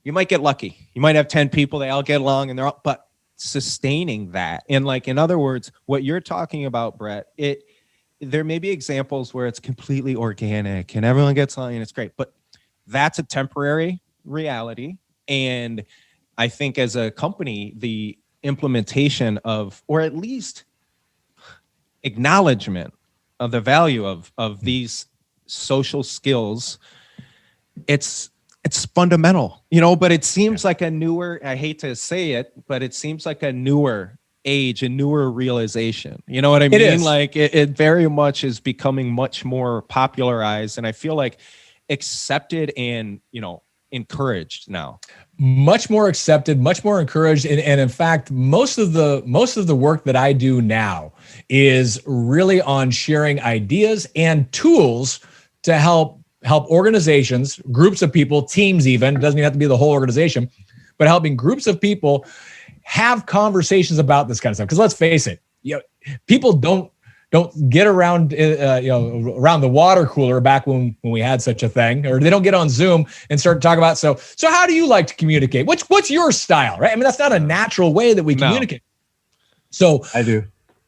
you might get lucky. You might have 10 people, they all get along and but sustaining that. And in other words, what you're talking about, Brett, there may be examples where it's completely organic and everyone gets along and it's great, but that's a temporary reality. And I think as a company, the implementation of, or at least acknowledgement of the value of these social skills, it's fundamental, but it seems like a newer, I hate to say it, but it seems like a newer age, a newer realization. You know what I mean?
It is.
It very much is becoming much more popularized, and I feel like accepted and, encouraged now.
Much more accepted, much more encouraged. And in fact, most of the work that I do now is really on sharing ideas and tools to help organizations, groups of people, teams even, doesn't even have to be the whole organization, but helping groups of people have conversations about this kind of stuff. Because let's face it, people don't get around, around the water cooler back when we had such a thing, or they don't get on Zoom and start to talk about, so how do you like to communicate? What's your style, right? I mean, that's not a natural way that we communicate. So
I do.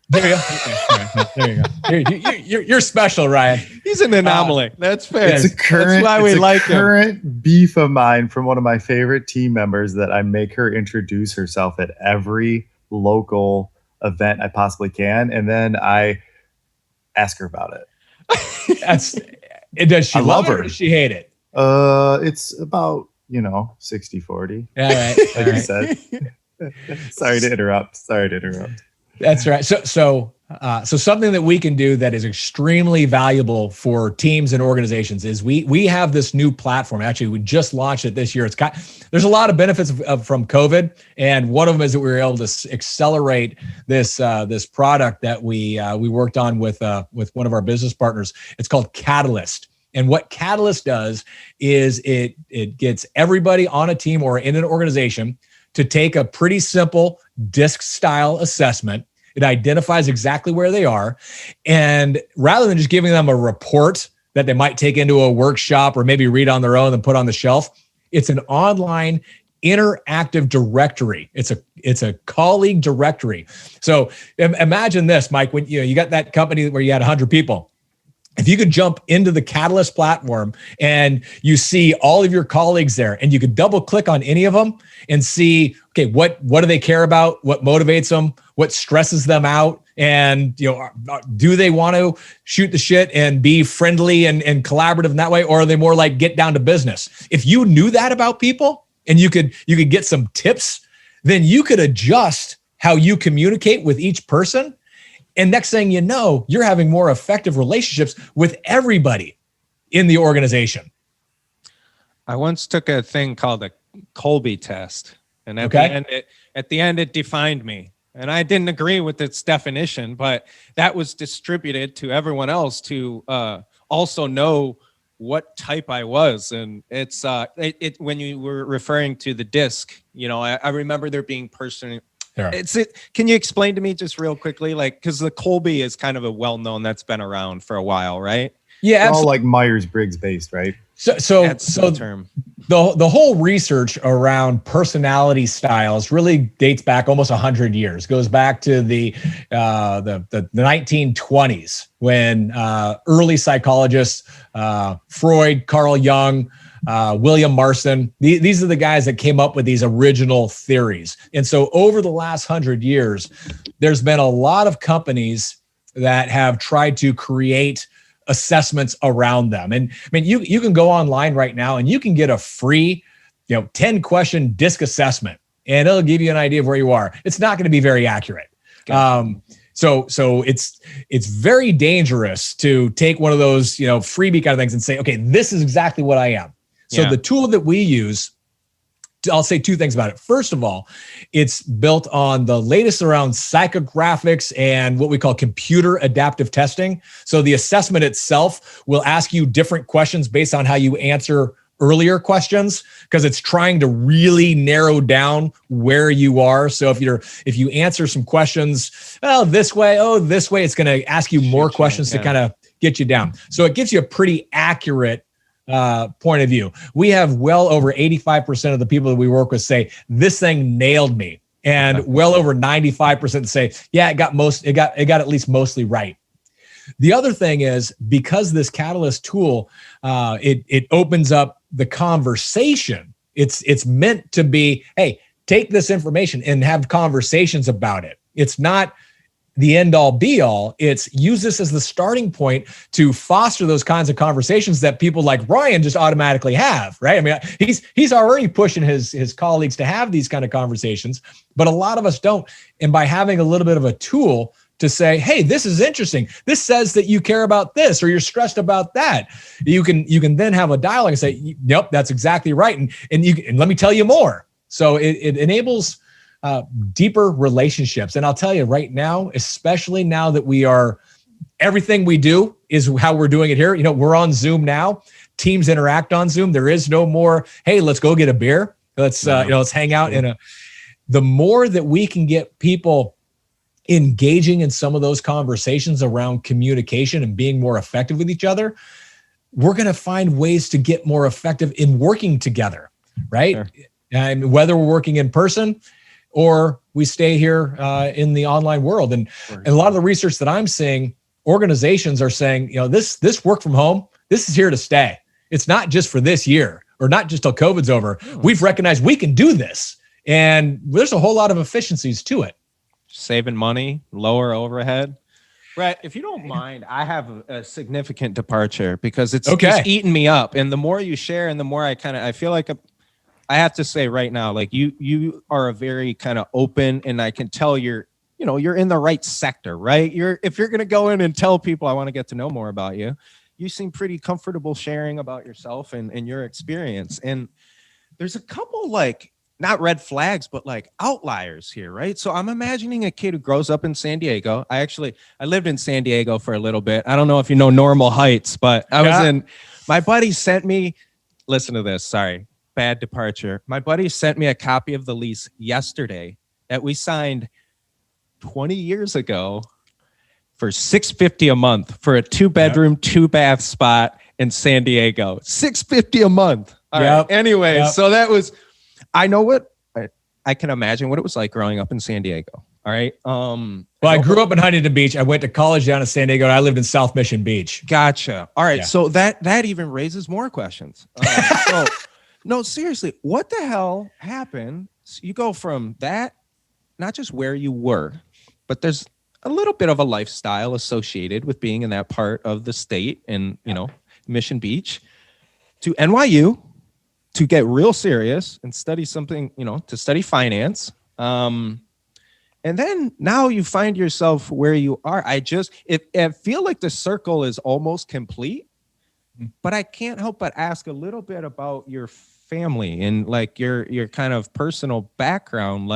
There you go. There you go. You're special, Ryan.
He's an anomaly. That's fair.
It's a current,
That's why we like him.
Current beef of mine from one of my favorite team members that I make her introduce herself at every local event I possibly can, and then I ask her about it.
Does she love it or does she hate it?
It's about 60-40.
All right.
Like you said. Sorry to interrupt.
That's right. So something that we can do that is extremely valuable for teams and organizations is we have this new platform. Actually, we just launched it this year. There's a lot of benefits from COVID, and one of them is that we were able to accelerate this product that we worked on with one of our business partners. It's called Catalyst. And what Catalyst does is it gets everybody on a team or in an organization to take a pretty simple DISC style assessment. It identifies exactly where they are. And rather than just giving them a report that they might take into a workshop or maybe read on their own and put on the shelf, it's an online interactive directory. It's a colleague directory. So imagine this, Mike, when you got that company where you had 100 people. If you could jump into the Catalyst platform and you see all of your colleagues there, and you could double click on any of them and see, okay, what do they care about? What motivates them? What stresses them out? And do they want to shoot the shit and be friendly and collaborative in that way, or are they more like get down to business? If you knew that about people and you could get some tips, then you could adjust how you communicate with each person. And next thing you know, you're having more effective relationships with everybody in the organization.
I once took a thing called a Colby test, and at the end it defined me. And I didn't agree with its definition, but that was distributed to everyone else to also know what type I was. And it's when you were referring to the DISC, I remember there being
Sure.
Can you explain to me just real quickly, because the Colby is kind of a well-known, that's been around for a while, right?
Yeah,
it's all like Myers-Briggs based, right?
So
the term.
The whole research around personality styles really dates back almost 100 years. Goes back to the 1920s when early psychologists, Freud, Carl Jung, William Marston, these are the guys that came up with these original theories. And so over the last 100 years, there's been a lot of companies that have tried to create assessments around them. And I mean, you can go online right now and you can get a free, 10 question DISC assessment, and it'll give you an idea of where you are. It's not going to be very accurate. So it's very dangerous to take one of those, freebie kind of things and say, okay, this is exactly what I am. So the tool that we use, I'll say two things about it. First of all, it's built on the latest around psychographics and what we call computer adaptive testing. So the assessment itself will ask you different questions based on how you answer earlier questions, because it's trying to really narrow down where you are. So if you answer some questions, this way, it's going to ask you more questions to kind of get you down. So it gives you a pretty accurate point of view. We have well over 85% of the people that we work with say this thing nailed me, and well over 95% say, yeah, it got at least mostly right. The other thing is, because this Catalyst tool, it opens up the conversation. It's meant to be, hey, take this information and have conversations about it. It's not the end all be all. It's use this as the starting point to foster those kinds of conversations that people like Ryan just automatically have, right? I mean, he's already pushing his colleagues to have these kind of conversations, but a lot of us don't. And by having a little bit of a tool to say, hey, this is interesting. This says that you care about this, or you're stressed about that. You can then have a dialogue and say, yep, that's exactly right. And let me tell you more. So it enables deeper relationships. And I'll tell you right now, especially now that everything we do is how we're doing it here. We're on Zoom now. Teams interact on Zoom. There is no more, hey, let's go get a beer. Let's hang out the more that we can get people engaging in some of those conversations around communication and being more effective with each other, we're going to find ways to get more effective in working together, right? Sure. And whether we're working in person or we stay here in the online world. And a lot of the research that I'm seeing, organizations are saying, this work from home, this is here to stay. It's not just for this year or not just till COVID's over. We've recognized we can do this. And there's a whole lot of efficiencies to it.
Saving money, lower overhead. Brett, if you don't mind, I have a significant departure because it's eating me up. And the more you share and the more I feel like I have to say right now, like you are a very kind of open, and I can tell you're you're in the right sector, right? If you're going to go in and tell people, I want to get to know more about you, you seem pretty comfortable sharing about yourself and your experience. And there's a couple not red flags, but outliers here, right? So I'm imagining a kid who grows up in San Diego. I lived in San Diego for a little bit. I don't know if you know Normal Heights, but my buddy sent me, listen to this, sorry, bad departure. My buddy sent me a copy of the lease yesterday that we signed 20 years ago for $650 a month for a 2-bedroom, 2-bath spot in San Diego. $650 a month. All right. Anyway, so that was, I can imagine what it was like growing up in San Diego. All right.
Well, I grew up in Huntington Beach. I went to college down in San Diego, and I lived in South Mission Beach.
Gotcha. All right. Yeah. So that even raises more questions. No, seriously, what the hell happened? So you go from that, not just where you were, but there's a little bit of a lifestyle associated with being in that part of the state and, Mission Beach, to NYU to get real serious and study something, to study finance. And then now you find yourself where you are. I feel like the circle is almost complete, but I can't help but ask a little bit about your family and your kind of personal background.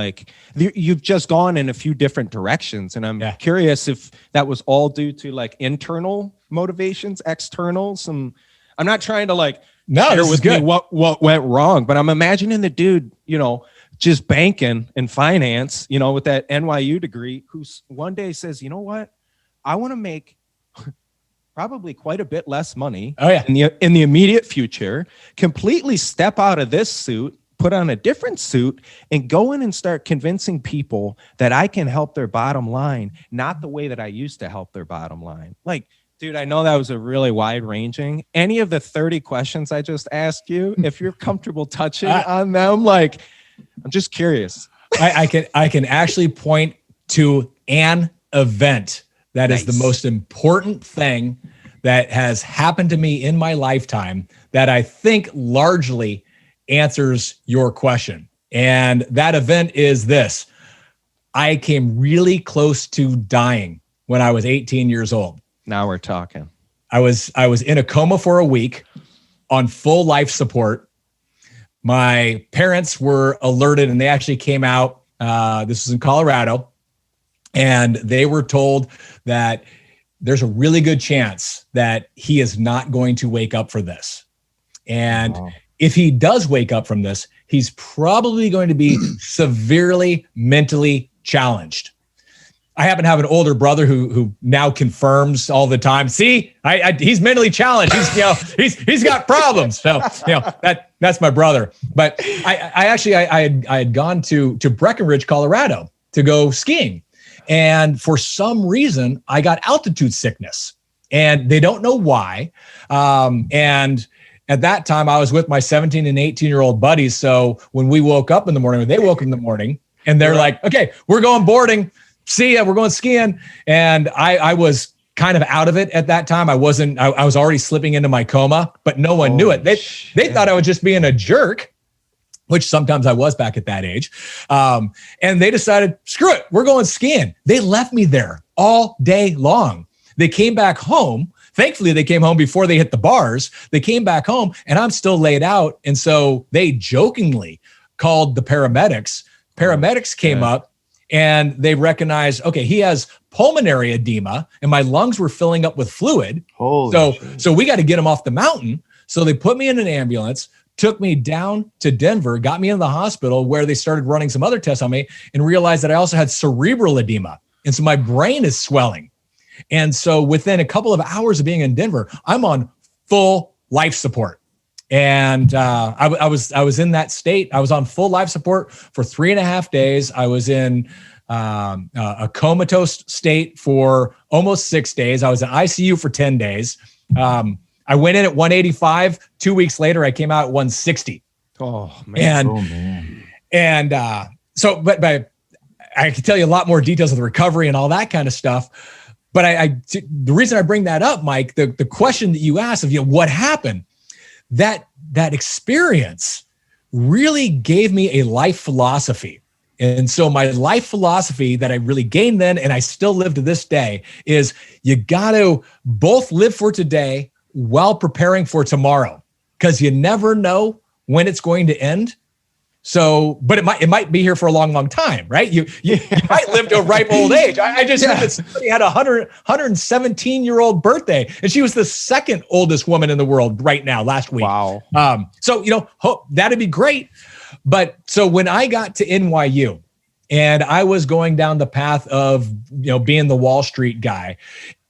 You've just gone in a few different directions, and I'm curious if that was all due to internal motivations, external. I'm not trying to share with me what went wrong, but I'm imagining the dude, just banking and finance, with that NYU degree, who one day says, you know what, I want to make probably quite a bit less money in the immediate future, completely step out of this suit, put on a different suit, and go in and start convincing people that I can help their bottom line, not the way that I used to help their bottom line. Dude, I know that was a really wide ranging. Any of the 30 questions I just asked you, if you're comfortable touching on them, I'm just curious.
I can actually point to an event that is the most important thing that has happened to me in my lifetime that I think largely answers your question. And that event is this. I came really close to dying when I was 18 years old.
Now we're talking.
I was in a coma for a week on full life support. My parents were alerted, and they actually came out. This was in Colorado, and they were told that there's a really good chance that he is not going to wake up for this. And if he does wake up from this, he's probably going to be severely mentally challenged. I happen to have an older brother who now confirms all the time. See, he's mentally challenged. He's got problems. So that's my brother. But I had gone to Breckenridge, Colorado, to go skiing, and for some reason I got altitude sickness, and they don't know why. And at that time I was with my 17 and 18-year-old buddies. So when we woke up in the morning, they woke in the morning, and they're like, "Okay, we're going boarding. See ya, we're going skiing." And I was kind of out of it at that time. I was already slipping into my coma, but no one knew it. They thought I was just being a jerk, which sometimes I was back at that age. And they decided, screw it, we're going skiing. They left me there all day long. They came back home. Thankfully, they came home before they hit the bars. They came back home, and I'm still laid out. And so they jokingly called the paramedics. Paramedics came up, and they recognized, okay, he has pulmonary edema, and my lungs were filling up with fluid. So we got to get him off the mountain. So they put me in an ambulance, took me down to Denver, got me in the hospital, where they started running some other tests on me, and realized that I also had cerebral edema. And so my brain is swelling. And so within a couple of hours of being in Denver, I'm on full life support. And I was in that state. I was on full life support for 3.5 days. I was in a comatose state for almost 6 days. I was in ICU for 10 days. I went in at 185. 2 weeks later, I came out at 160.
Oh man!
So I can tell you a lot more details of the recovery and all that kind of stuff. But the reason I bring that up, Mike, the question that you asked of what happened. That experience really gave me a life philosophy. And so my life philosophy that I really gained then, and I still live to this day, is you got to both live for today while preparing for tomorrow, because you never know when it's going to end. So, but it might be here for a long, long time, right? You might live to a ripe old age. I just heard that somebody had a 117-year-old birthday, and she was the second oldest woman in the world right now last week.
Wow.
So, that'd be great. But so when I got to NYU and I was going down the path of, being the Wall Street guy,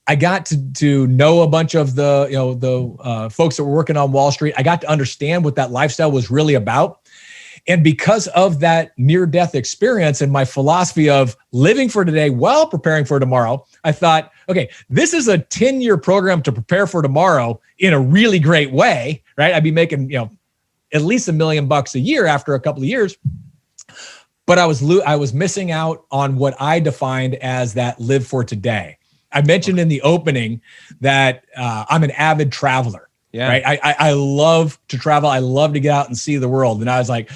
I got to know a bunch of the folks that were working on Wall Street. I got to understand what that lifestyle was really about. And because of that near-death experience and my philosophy of living for today while preparing for tomorrow, I thought, okay, this is a 10-year program to prepare for tomorrow in a really great way, right? I'd be making, at least $1 million a year after a couple of years. But I was missing out on what I defined as that live for today. I mentioned in the opening that I'm an avid traveler. Yeah. Right. I love to travel. I love to get out and see the world. And I was like,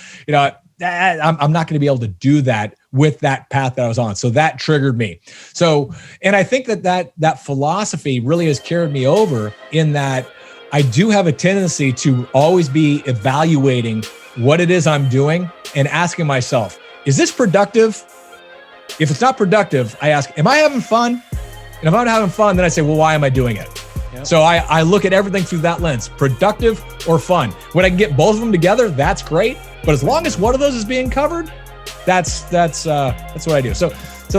I'm not going to be able to do that with that path that I was on. So that triggered me. So, and I think that philosophy really has carried me over in that I do have a tendency to always be evaluating what it is I'm doing and asking myself, is this productive? If it's not productive, I ask, am I having fun? And if I'm not having fun, then I say, well, why am I doing it? Yep. So I look at everything through that lens, productive or fun. When I can get both of them together, that's great. But as long as one of those is being covered, that's what I do. So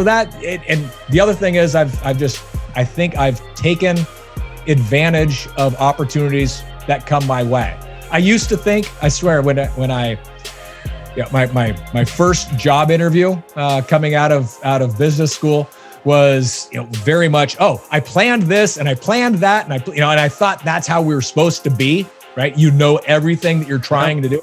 that, and the other thing is I think I've taken advantage of opportunities that come my way. I used to think, I swear, my first job interview coming out of business school was very much, I planned this and I planned that, and I thought that's how we were supposed to be, right? Everything that you're trying to do.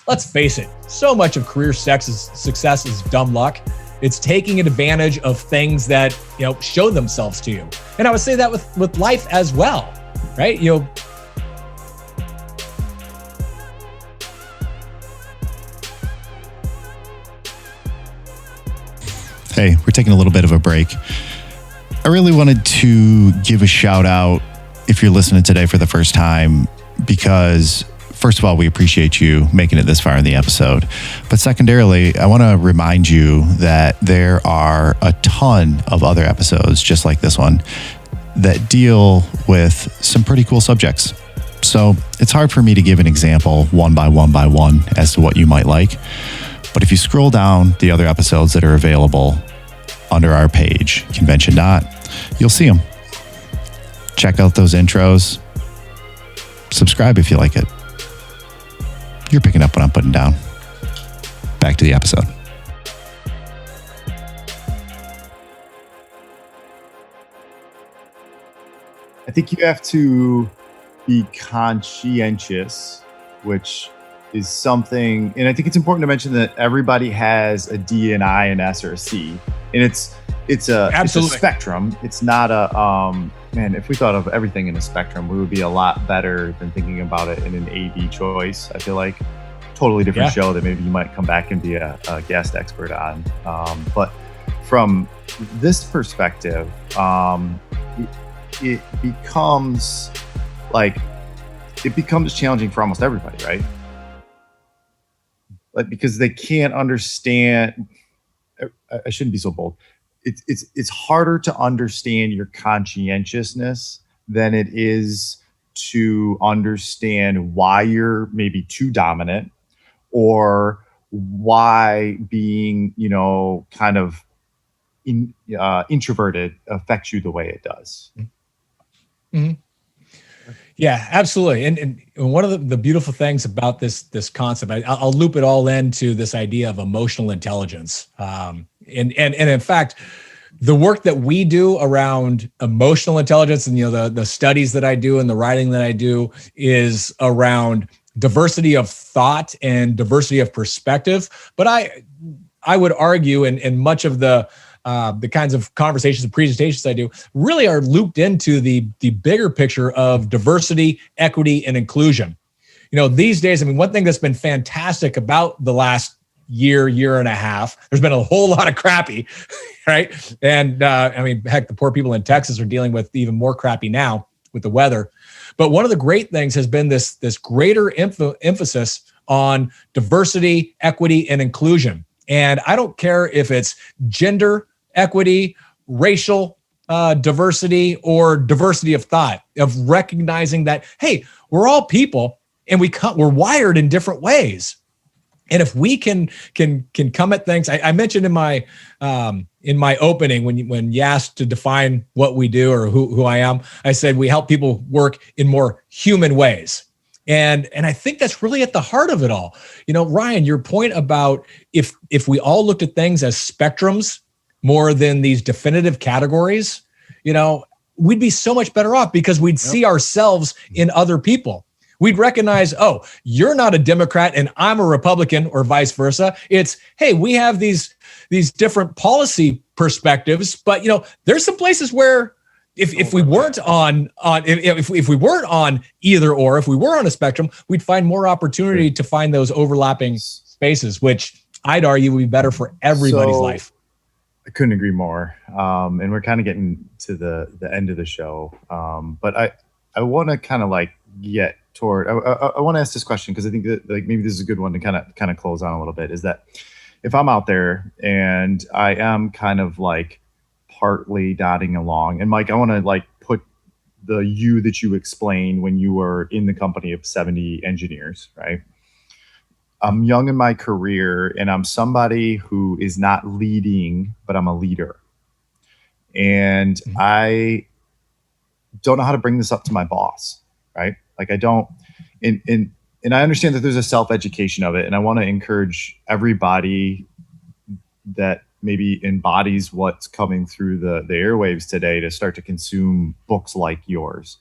Let's face it, so much of career success is dumb luck. It's taking advantage of things that show themselves to you. And I would say that with life as well, right?
Hey, we're taking a little bit of a break. I really wanted to give a shout out if you're listening today for the first time, because first of all, we appreciate you making it this far in the episode. But secondarily, I want to remind you that there are a ton of other episodes just like this one that deal with some pretty cool subjects. So it's hard for me to give an example one by one as to what you might like. But if you scroll down the other episodes that are available under our page, conventioNOT, you'll see them. Check out those intros. Subscribe if you like it. You're picking up what I'm putting down. Back to the episode.
I think you have to be conscientious, which is something, and I think it's important to mention that everybody has a D, an I, an S, or a C, and it's a spectrum. It's not a man. If we thought of everything in a spectrum, we would be a lot better than thinking about it in an A/B choice. I feel like totally different show that maybe you might come back and be a guest expert on. But from this perspective, it becomes challenging for almost everybody, right? Like, because they can't understand. I shouldn't be so bold. It's harder to understand your conscientiousness than it is to understand why you're maybe too dominant, or why being kind of introverted affects you the way it does.
Mm-hmm. Yeah, absolutely. And one of the beautiful things about this concept, I'll loop it all into this idea of emotional intelligence. And in fact, the work that we do around emotional intelligence and the studies that I do and the writing that I do is around diversity of thought and diversity of perspective. But I would argue, and much of the kinds of conversations and presentations I do really are looped into the bigger picture of diversity, equity, and inclusion. These days, one thing that's been fantastic about the last year and a half. There's been a whole lot of crappy, right? And heck, the poor people in Texas are dealing with even more crappy now with the weather. But one of the great things has been this greater emphasis on diversity, equity, and inclusion. And I don't care if it's gender equity, racial diversity, or diversity of thought, of recognizing that, hey, we're all people and we're wired in different ways. And if we can come at things, I mentioned in my opening when you asked to define what we do or who I am, I said we help people work in more human ways. And I think that's really at the heart of it all. Ryan, your point about if we all looked at things as spectrums more than these definitive categories, we'd be so much better off because we'd see ourselves in other people. We'd recognize, oh, you're not a Democrat and I'm a Republican, or vice versa. It's, hey, we have these different policy perspectives, but there's some places where if we weren't on if we weren't on either or, if we were on a spectrum, we'd find more opportunity to find those overlapping spaces, which I'd argue would be better for everybody's life.
I couldn't agree more. And we're kind of getting to the end of the show. But I want to kind of get toward, I want to ask this question because I think that maybe this is a good one to kind of close on a little bit, is that if I'm out there and I am kind of partly nodding along, and Mike, I want to put the you that you explained when you were in the company of 70 engineers, right? I'm young in my career and I'm somebody who is not leading, but I'm a leader. And I don't know how to bring this up to my boss, right? I don't, and I understand that there's a self-education of it. And I want to encourage everybody that maybe embodies what's coming through the airwaves today to start to consume books like yours.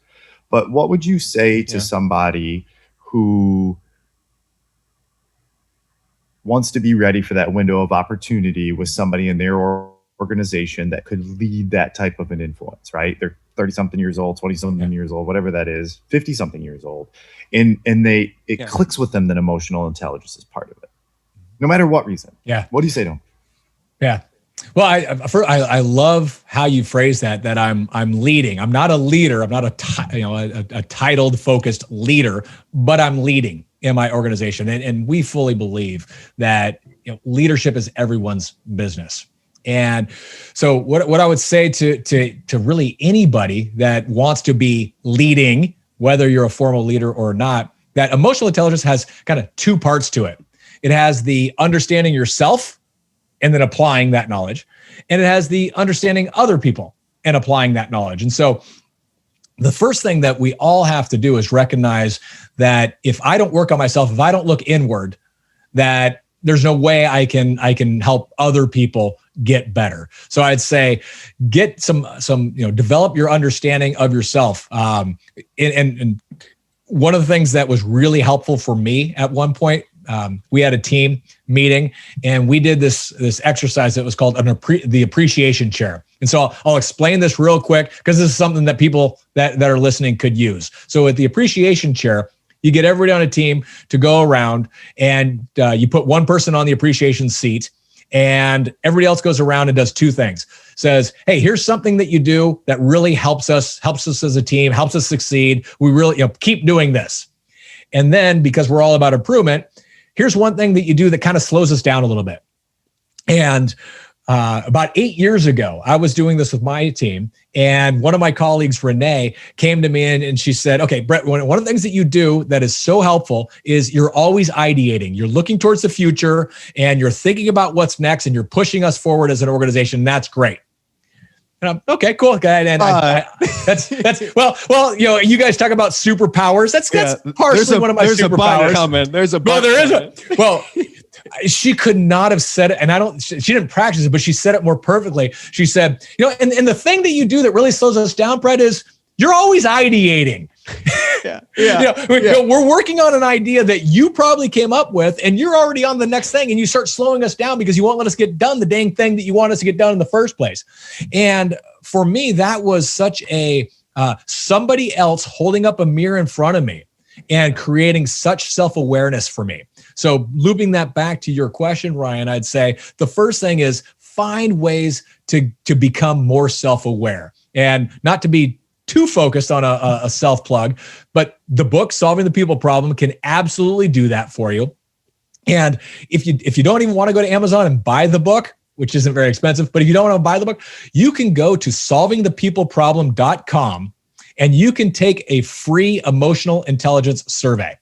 But what would you say to somebody who wants to be ready for that window of opportunity with somebody in their organization that could lead that type of an influence, right? They're 30-something years old, 20-something years old, whatever that is, 50-something years old. And it clicks with them that emotional intelligence is part of it, no matter what reason. Yeah. What do you say to them?
Yeah. Well, I love how you phrase that I'm leading. I'm not a leader. I'm not a titled focused leader, but I'm leading in my organization. And we fully believe that leadership is everyone's business. And so what I would say to really anybody that wants to be leading, whether you're a formal leader or not, that emotional intelligence has kind of two parts to it. It has the understanding yourself and then applying that knowledge. And it has the understanding other people and applying that knowledge. And so the first thing that we all have to do is recognize that if I don't work on myself, if I don't look inward, that there's no way I can help other people get better. So I'd say get some develop your understanding of yourself. And one of the things that was really helpful for me at one point, we had a team meeting and we did this exercise that was called the appreciation chair. And so I'll explain this real quick because this is something that people that are listening could use. So at the appreciation chair, you get everybody on a team to go around and you put one person on the appreciation seat and everybody else goes around and does two things. Says, hey, here's something that you do that really helps us as a team, helps us succeed. We really keep doing this. And then because we're all about improvement, here's one thing that you do that kind of slows us down a little bit. And about 8 years ago, I was doing this with my team, and one of my colleagues, Renee, came to me and she said, okay, Brett, one of the things that you do that is so helpful is you're always ideating. You're looking towards the future and you're thinking about what's next and you're pushing us forward as an organization. That's great. And I'm, okay, cool. And that's well, you guys talk about superpowers. That's partially one of my superpowers.
There's a but coming.
Well, she could not have said it, and she didn't practice it, but she said it more perfectly. She said, and the thing that you do that really slows us down, Brett, is you're always ideating. We're working on an idea that you probably came up with, and you're already on the next thing, and you start slowing us down because you won't let us get done the dang thing that you want us to get done in the first place. And for me, that was such a somebody else holding up a mirror in front of me and creating such self-awareness for me. So looping that back to your question, Ryan, I'd say the first thing is find ways to become more self-aware, and not to be too focused on a self-plug, but the book, Solving the People Problem, can absolutely do that for you. And if you don't even want to go to Amazon and buy the book, which isn't very expensive, but if you don't want to buy the book, you can go to solvingthepeopleproblem.com and you can take a free emotional intelligence survey.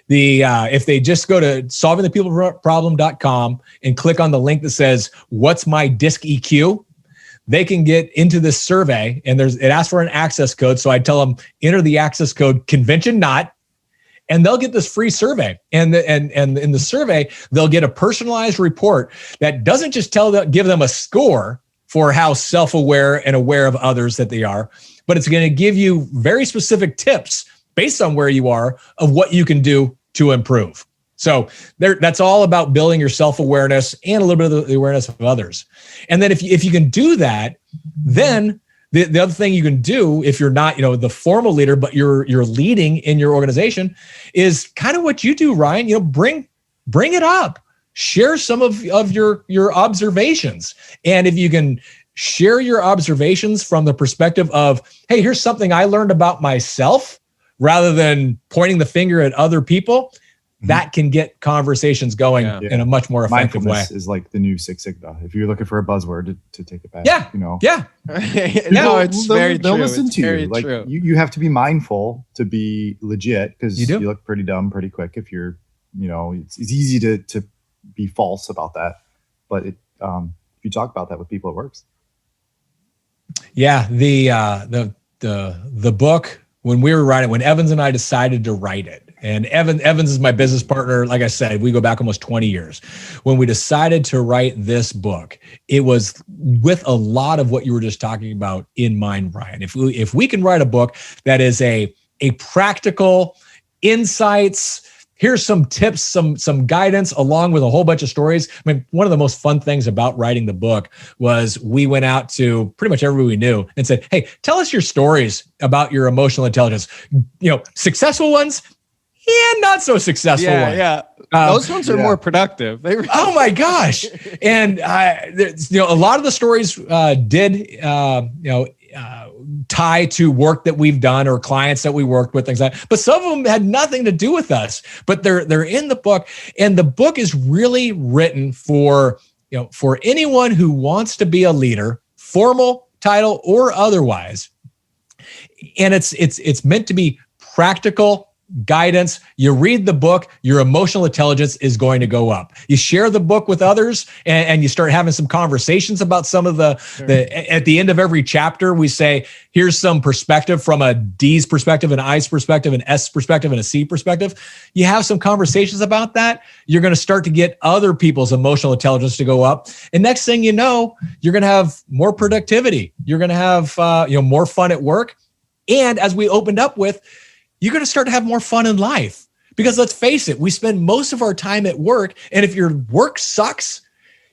If they just go to solvingthepeopleproblem.com and click on the link that says, "What's my DISC EQ?" they can get into this survey, and it asks for an access code. So I tell them, enter the access code conventioNOT, and they'll get this free survey. And in the survey, they'll get a personalized report that doesn't just give them a score for how self-aware and aware of others that they are, but it's going to give you very specific tips based on where you are of what you can do to improve. So that's all about building your self-awareness and a little bit of the awareness of others. And then if you can do that, then the other thing you can do, if you're not, the formal leader, but you're leading in your organization, is kind of what you do, Ryan. Bring it up. Share some of your observations. And if you can share your observations from the perspective of, hey, here's something I learned about myself, rather than pointing the finger at other people, that can get conversations going in a much more effective way.
Mindfulness is like the new Six Sigma. If you're looking for a buzzword to take it back,
No, it's very true.
They'll listen
it's
to
very
you. Like
true.
you have to be mindful to be legit, because
You
you
do.
look pretty dumb pretty quick if you're, it's easy to be false about that. But if you talk about that with people, it works.
Yeah, the book, when we were writing, when Evans and I decided to write it, and Evans is my business partner. Like I said, we go back almost 20 years. When we decided to write this book, it was with a lot of what you were just talking about in mind, Brian. If we can write a book that is a practical insights, here's some tips, some guidance, along with a whole bunch of stories. I mean, one of the most fun things about writing the book was we went out to pretty much everybody we knew and said, hey, tell us your stories about your emotional intelligence. Successful ones and not so successful ones.
Yeah. Those ones are more productive.
Oh my gosh. And a lot of the stories did tie to work that we've done or clients that we worked with, things like that. But some of them had nothing to do with us, but they're in the book. And the book is really written for anyone who wants to be a leader, formal title or otherwise. And it's meant to be practical guidance. You read the book, your emotional intelligence is going to go up. You share the book with others, and you start having some conversations about some of the at the end of every chapter, we say, here's some perspective from a D's perspective, an I's perspective, an S perspective, and a C perspective. You have some conversations about that. You're going to start to get other people's emotional intelligence to go up. And next thing you know, you're going to have more productivity. You're going to have more fun at work. And as we opened up with, you're going to start to have more fun in life, because let's face it, we spend most of our time at work. And if your work sucks,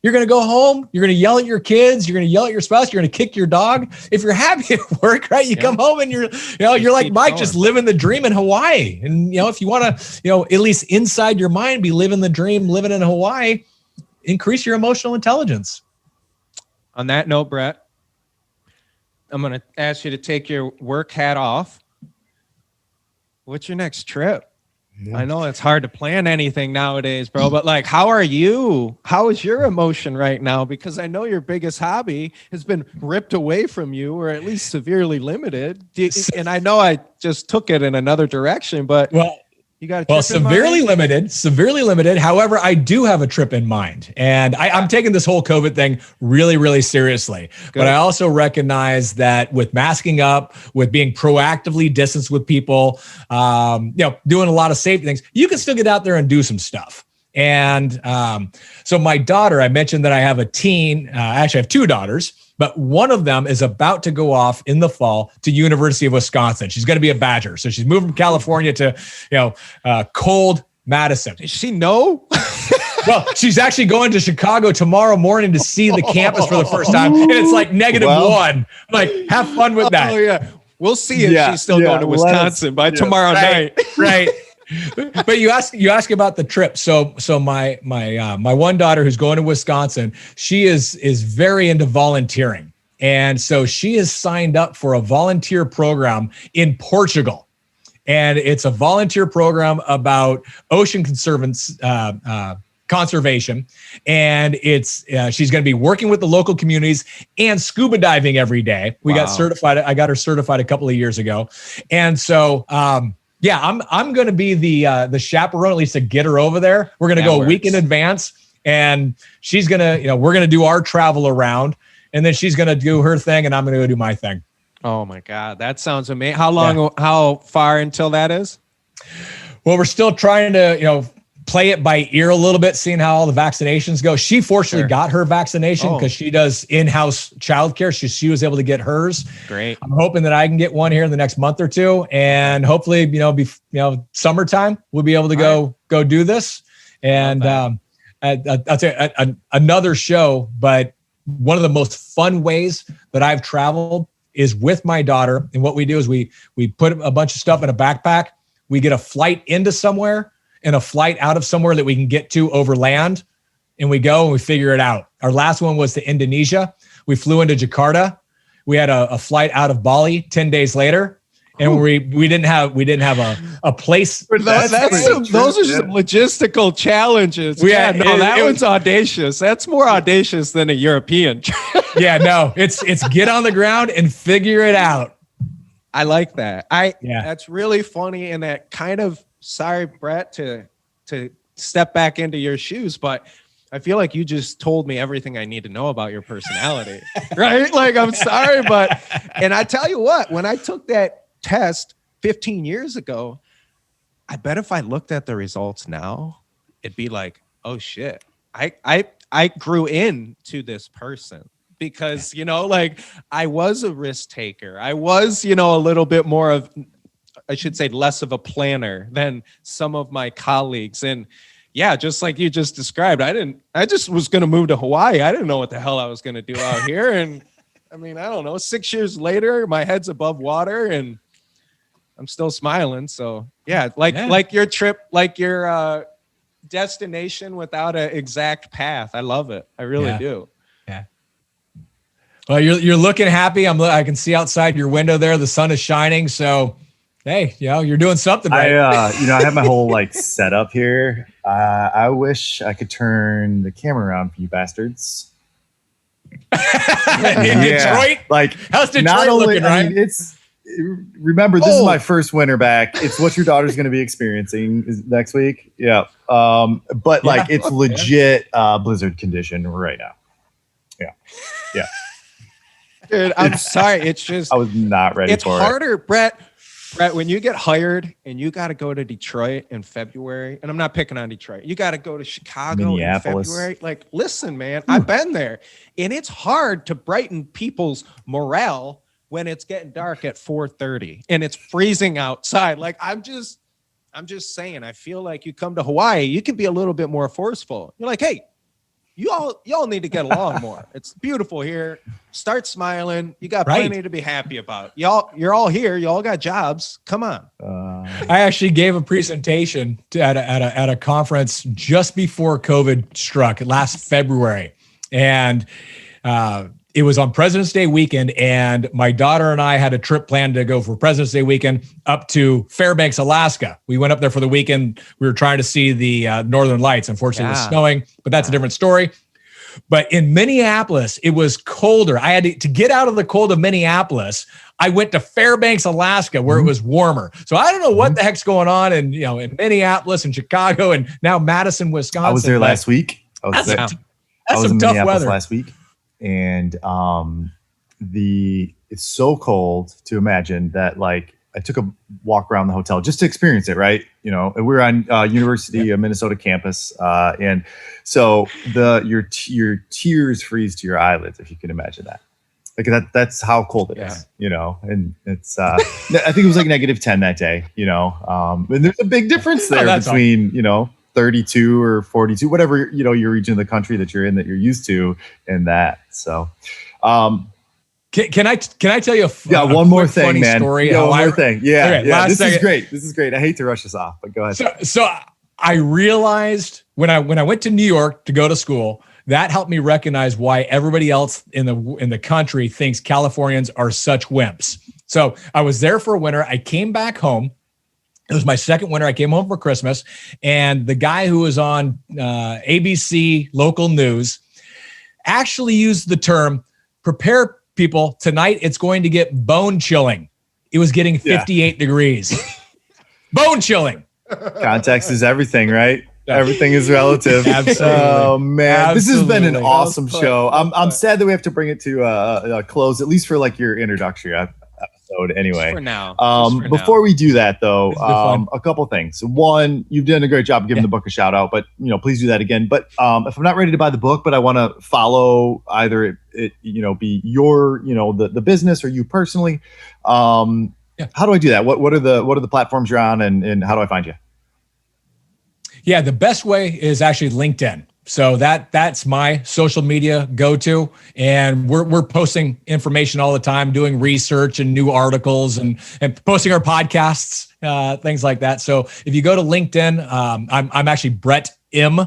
you're going to go home, you're going to yell at your kids, you're going to yell at your spouse, you're going to kick your dog. If you're happy at work, right, you come home and you're like Mike, just living the dream in Hawaii. And, if you want to, at least inside your mind, be living the dream, living in Hawaii, increase your emotional intelligence.
On that note, Brett, I'm going to ask you to take your work hat off. What's your next trip? Yeah. I know it's hard to plan anything nowadays, bro, but how are you? How is your emotion right now? Because I know your biggest hobby has been ripped away from you, or at least severely limited. And I know I just took it in another direction, but you got
severely limited. However, I do have a trip in mind, and I'm taking this whole COVID thing really, really seriously. Good. But I also recognize that with masking up, with being proactively distanced with people, doing a lot of safety things, you can still get out there and do some stuff. And so my daughter, I mentioned that I have a teen. Actually, I have two daughters. But one of them is about to go off in the fall to University of Wisconsin. She's going to be a Badger. So she's moving from California to, cold Madison.
Does she know?
Well, she's actually going to Chicago tomorrow morning to see the campus for the first time. And it's like -1. Like, have fun with that.
Oh, yeah. We'll see if she's still going to Wisconsin by tomorrow night.
Right. But you ask about the trip. So my one daughter who's going to Wisconsin, she is very into volunteering. And so she is signed up for a volunteer program in Portugal. And it's a volunteer program about ocean conservation. And it's she's going to be working with the local communities and scuba diving every day. We got certified. I got her certified a couple of years ago. And so, yeah, I'm going to be the chaperone, at least to get her over there. We're going to go a week in advance, and she's going to, we're going to do our travel around, and then she's going to do her thing, and I'm going to go do my thing.
Oh my God, that sounds amazing. How long? How far until that is?
Well, we're still trying to, play it by ear a little bit, seeing how all the vaccinations go. She fortunately got her vaccination because she does in-house childcare. She was able to get hers.
Great.
I'm hoping that I can get one here in the next month or two, and hopefully, summertime we'll be able to go do this. And I'll tell you another show, but one of the most fun ways that I've traveled is with my daughter. And what we do is we put a bunch of stuff in a backpack. We get a flight into somewhere and a flight out of somewhere that we can get to over land, and we go and we figure it out. Our last one was to Indonesia. We flew into Jakarta. We had a flight out of Bali 10 days later, and we didn't have a place.
Those are just logistical challenges. That one's audacious. That's more audacious than a European.
Yeah, no, it's get on the ground and figure it out.
I like that. That's really funny, and that kind of. Sorry, Brett, to step back into your shoes, but I feel like you just told me everything I need to know about your personality, right? Like, I'm sorry, and I tell you what, when I took that test 15 years ago, I bet if I looked at the results now, it'd be like, oh shit, I grew into this person. Because, I was a risk taker. I was, a little bit more of, I should say, less of a planner than some of my colleagues. And yeah, just like you just described, I just was going to move to Hawaii. I didn't know what the hell I was going to do out here. And I mean, I don't know, 6 years later, my head's above water and I'm still smiling. So yeah, like your trip, like your destination without an exact path. I love it. I really do.
Yeah. Well, you're looking happy. I can see outside your window there. The sun is shining. So hey, you're doing something right.
I have my whole setup here. I wish I could turn the camera around for you bastards.
In Detroit? How's Detroit looking, right?
Remember, this is my first winter back. It's what your daughter's going to be experiencing next week. Yeah. But it's legit blizzard condition right now. Yeah. Yeah.
Dude, I'm sorry. It's just,
I was not ready for it.
It's harder, Brett, when you get hired and you got to go to Detroit in February, and I'm not picking on Detroit, you got to go to Chicago in February. Listen, man, I've been there, and it's hard to brighten people's morale when it's getting dark at 4:30 and it's freezing outside. I'm just saying, I feel like you come to Hawaii, you can be a little bit more forceful. You're like, hey, y'all need to get along more. It's beautiful here. Start smiling. You got plenty to be happy about. You're all here. Y'all got jobs. Come on.
I actually gave a presentation at a conference just before COVID struck last February, and it was on President's Day weekend. And my daughter and I had a trip planned to go for President's Day weekend up to Fairbanks, Alaska. We went up there for the weekend. We were trying to see the Northern Lights. Unfortunately, it was snowing, but that's a different story. But in Minneapolis, it was colder. I had to get out of the cold of Minneapolis. I went to Fairbanks, Alaska, where it was warmer. So I don't know what the heck's going on in Minneapolis and Chicago and now Madison, Wisconsin.
I was there last week. I was
some tough weather
last week. And it's so cold to imagine that I took a walk around the hotel just to experience it, right? And we're on University of Minnesota campus, and so your tears freeze to your eyelids, if you can imagine that. That's how cold it is, And it's I think it was -10 that day, and there's a big difference there between 32 or 42, whatever, your region of the country that you're in, that you're used to, and that. So,
Can I tell you
one more thing,
funny
man.
story?
One more thing. Yeah.
Okay,
yeah. This
second.
is great. This is great. I hate to rush us off, but go ahead.
So I realized when I went to New York to go to school, that helped me recognize why everybody else in the country thinks Californians are such wimps. So I was there for a winter. I came back home. It was my second winter. I came home for Christmas, and the guy who was on ABC local news actually used the term, prepare people, tonight it's going to get bone chilling. It was getting 58 degrees. Bone chilling.
Context is everything, right? Everything is relative.
Absolutely.
Oh man, this has been an
Absolutely.
awesome show. I'm sad that we have to bring it to a close, at least for like your introductory episode. Anyway,
Just for now.
Before we do that, though,
This has been fun.
a couple things. One, you've done a great job giving the book a shout out, but please do that again. But if I'm not ready to buy the book, but I want to follow either it be your the business or you personally, how do I do that? What are the platforms you're on, and how do I find you?
Yeah, the best way is actually LinkedIn. So that's my social media go-to, and we're posting information all the time, doing research and new articles, and posting our podcasts, things like that. So if you go to LinkedIn, I'm actually Brett M.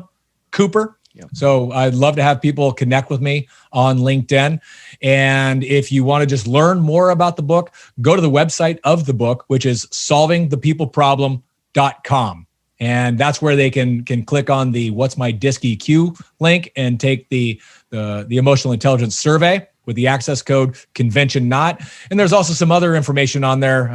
Cooper. So I'd love to have people connect with me on LinkedIn. And if you want to just learn more about the book, go to the website of the book, which is solvingthepeopleproblem.com. And that's where they can click on the What's My Disc EQ link and take the emotional intelligence survey with the access code conventioNOT. And there's also some other information on there,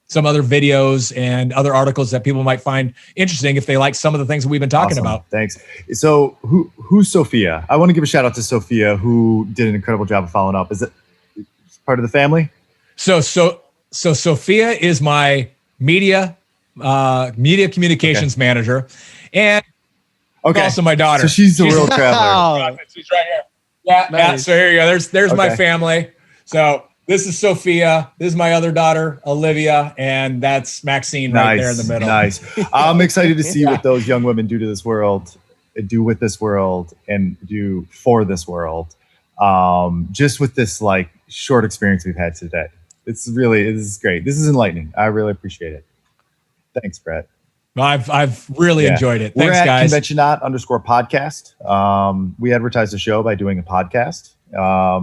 some other videos and other articles that people might find interesting if they like some of the things that we've been talking about.
Thanks. So who's Sophia? I want to give a shout out to Sophia, who did an incredible job of following up. Is it part of the family?
So Sophia is my media communications manager, and also my daughter.
So she's the world traveler.
She's right here. Yeah,
Nice.
So here you go. There's my
Okay.
family. So this is Sophia. This is my other daughter, Olivia, and that's Maxine right there in the middle.
Nice. I'm excited to see what those young women do to this world, do with this world, and do for this world. Just with this like short experience we've had today. This is great. This is enlightening. I really appreciate it. Thanks, Brett.
I've really enjoyed it. Thanks,
We're at
guys.
conventioNOT_podcast. We advertise the show by doing a podcast.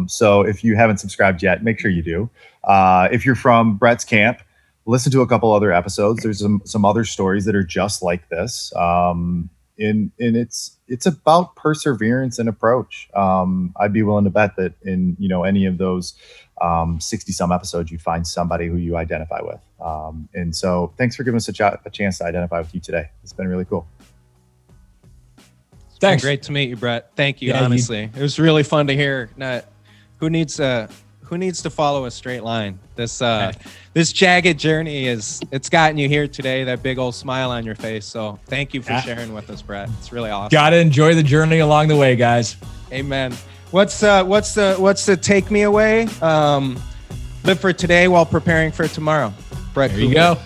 So if you haven't subscribed yet, make sure you do. If you're from Brett's camp, listen to a couple other episodes. There's some other stories that are just like this. And it's about perseverance and approach. I'd be willing to bet that in any of those 60 some episodes, you find somebody who you identify with. And so thanks for giving us a chance to identify with you today. It's been really cool.
Thanks.
Great to meet you, Brett. Thank you.
Yeah,
Honestly, it was really fun to hear. Who needs to follow a straight line? This jagged journey it's gotten you here today. That big old smile on your face. So thank you for sharing with us, Brett. It's really awesome.
Gotta enjoy the journey along the way, guys.
Amen. What's the take me away? Live for today while preparing for tomorrow. Brett
There you
Cooper.
go.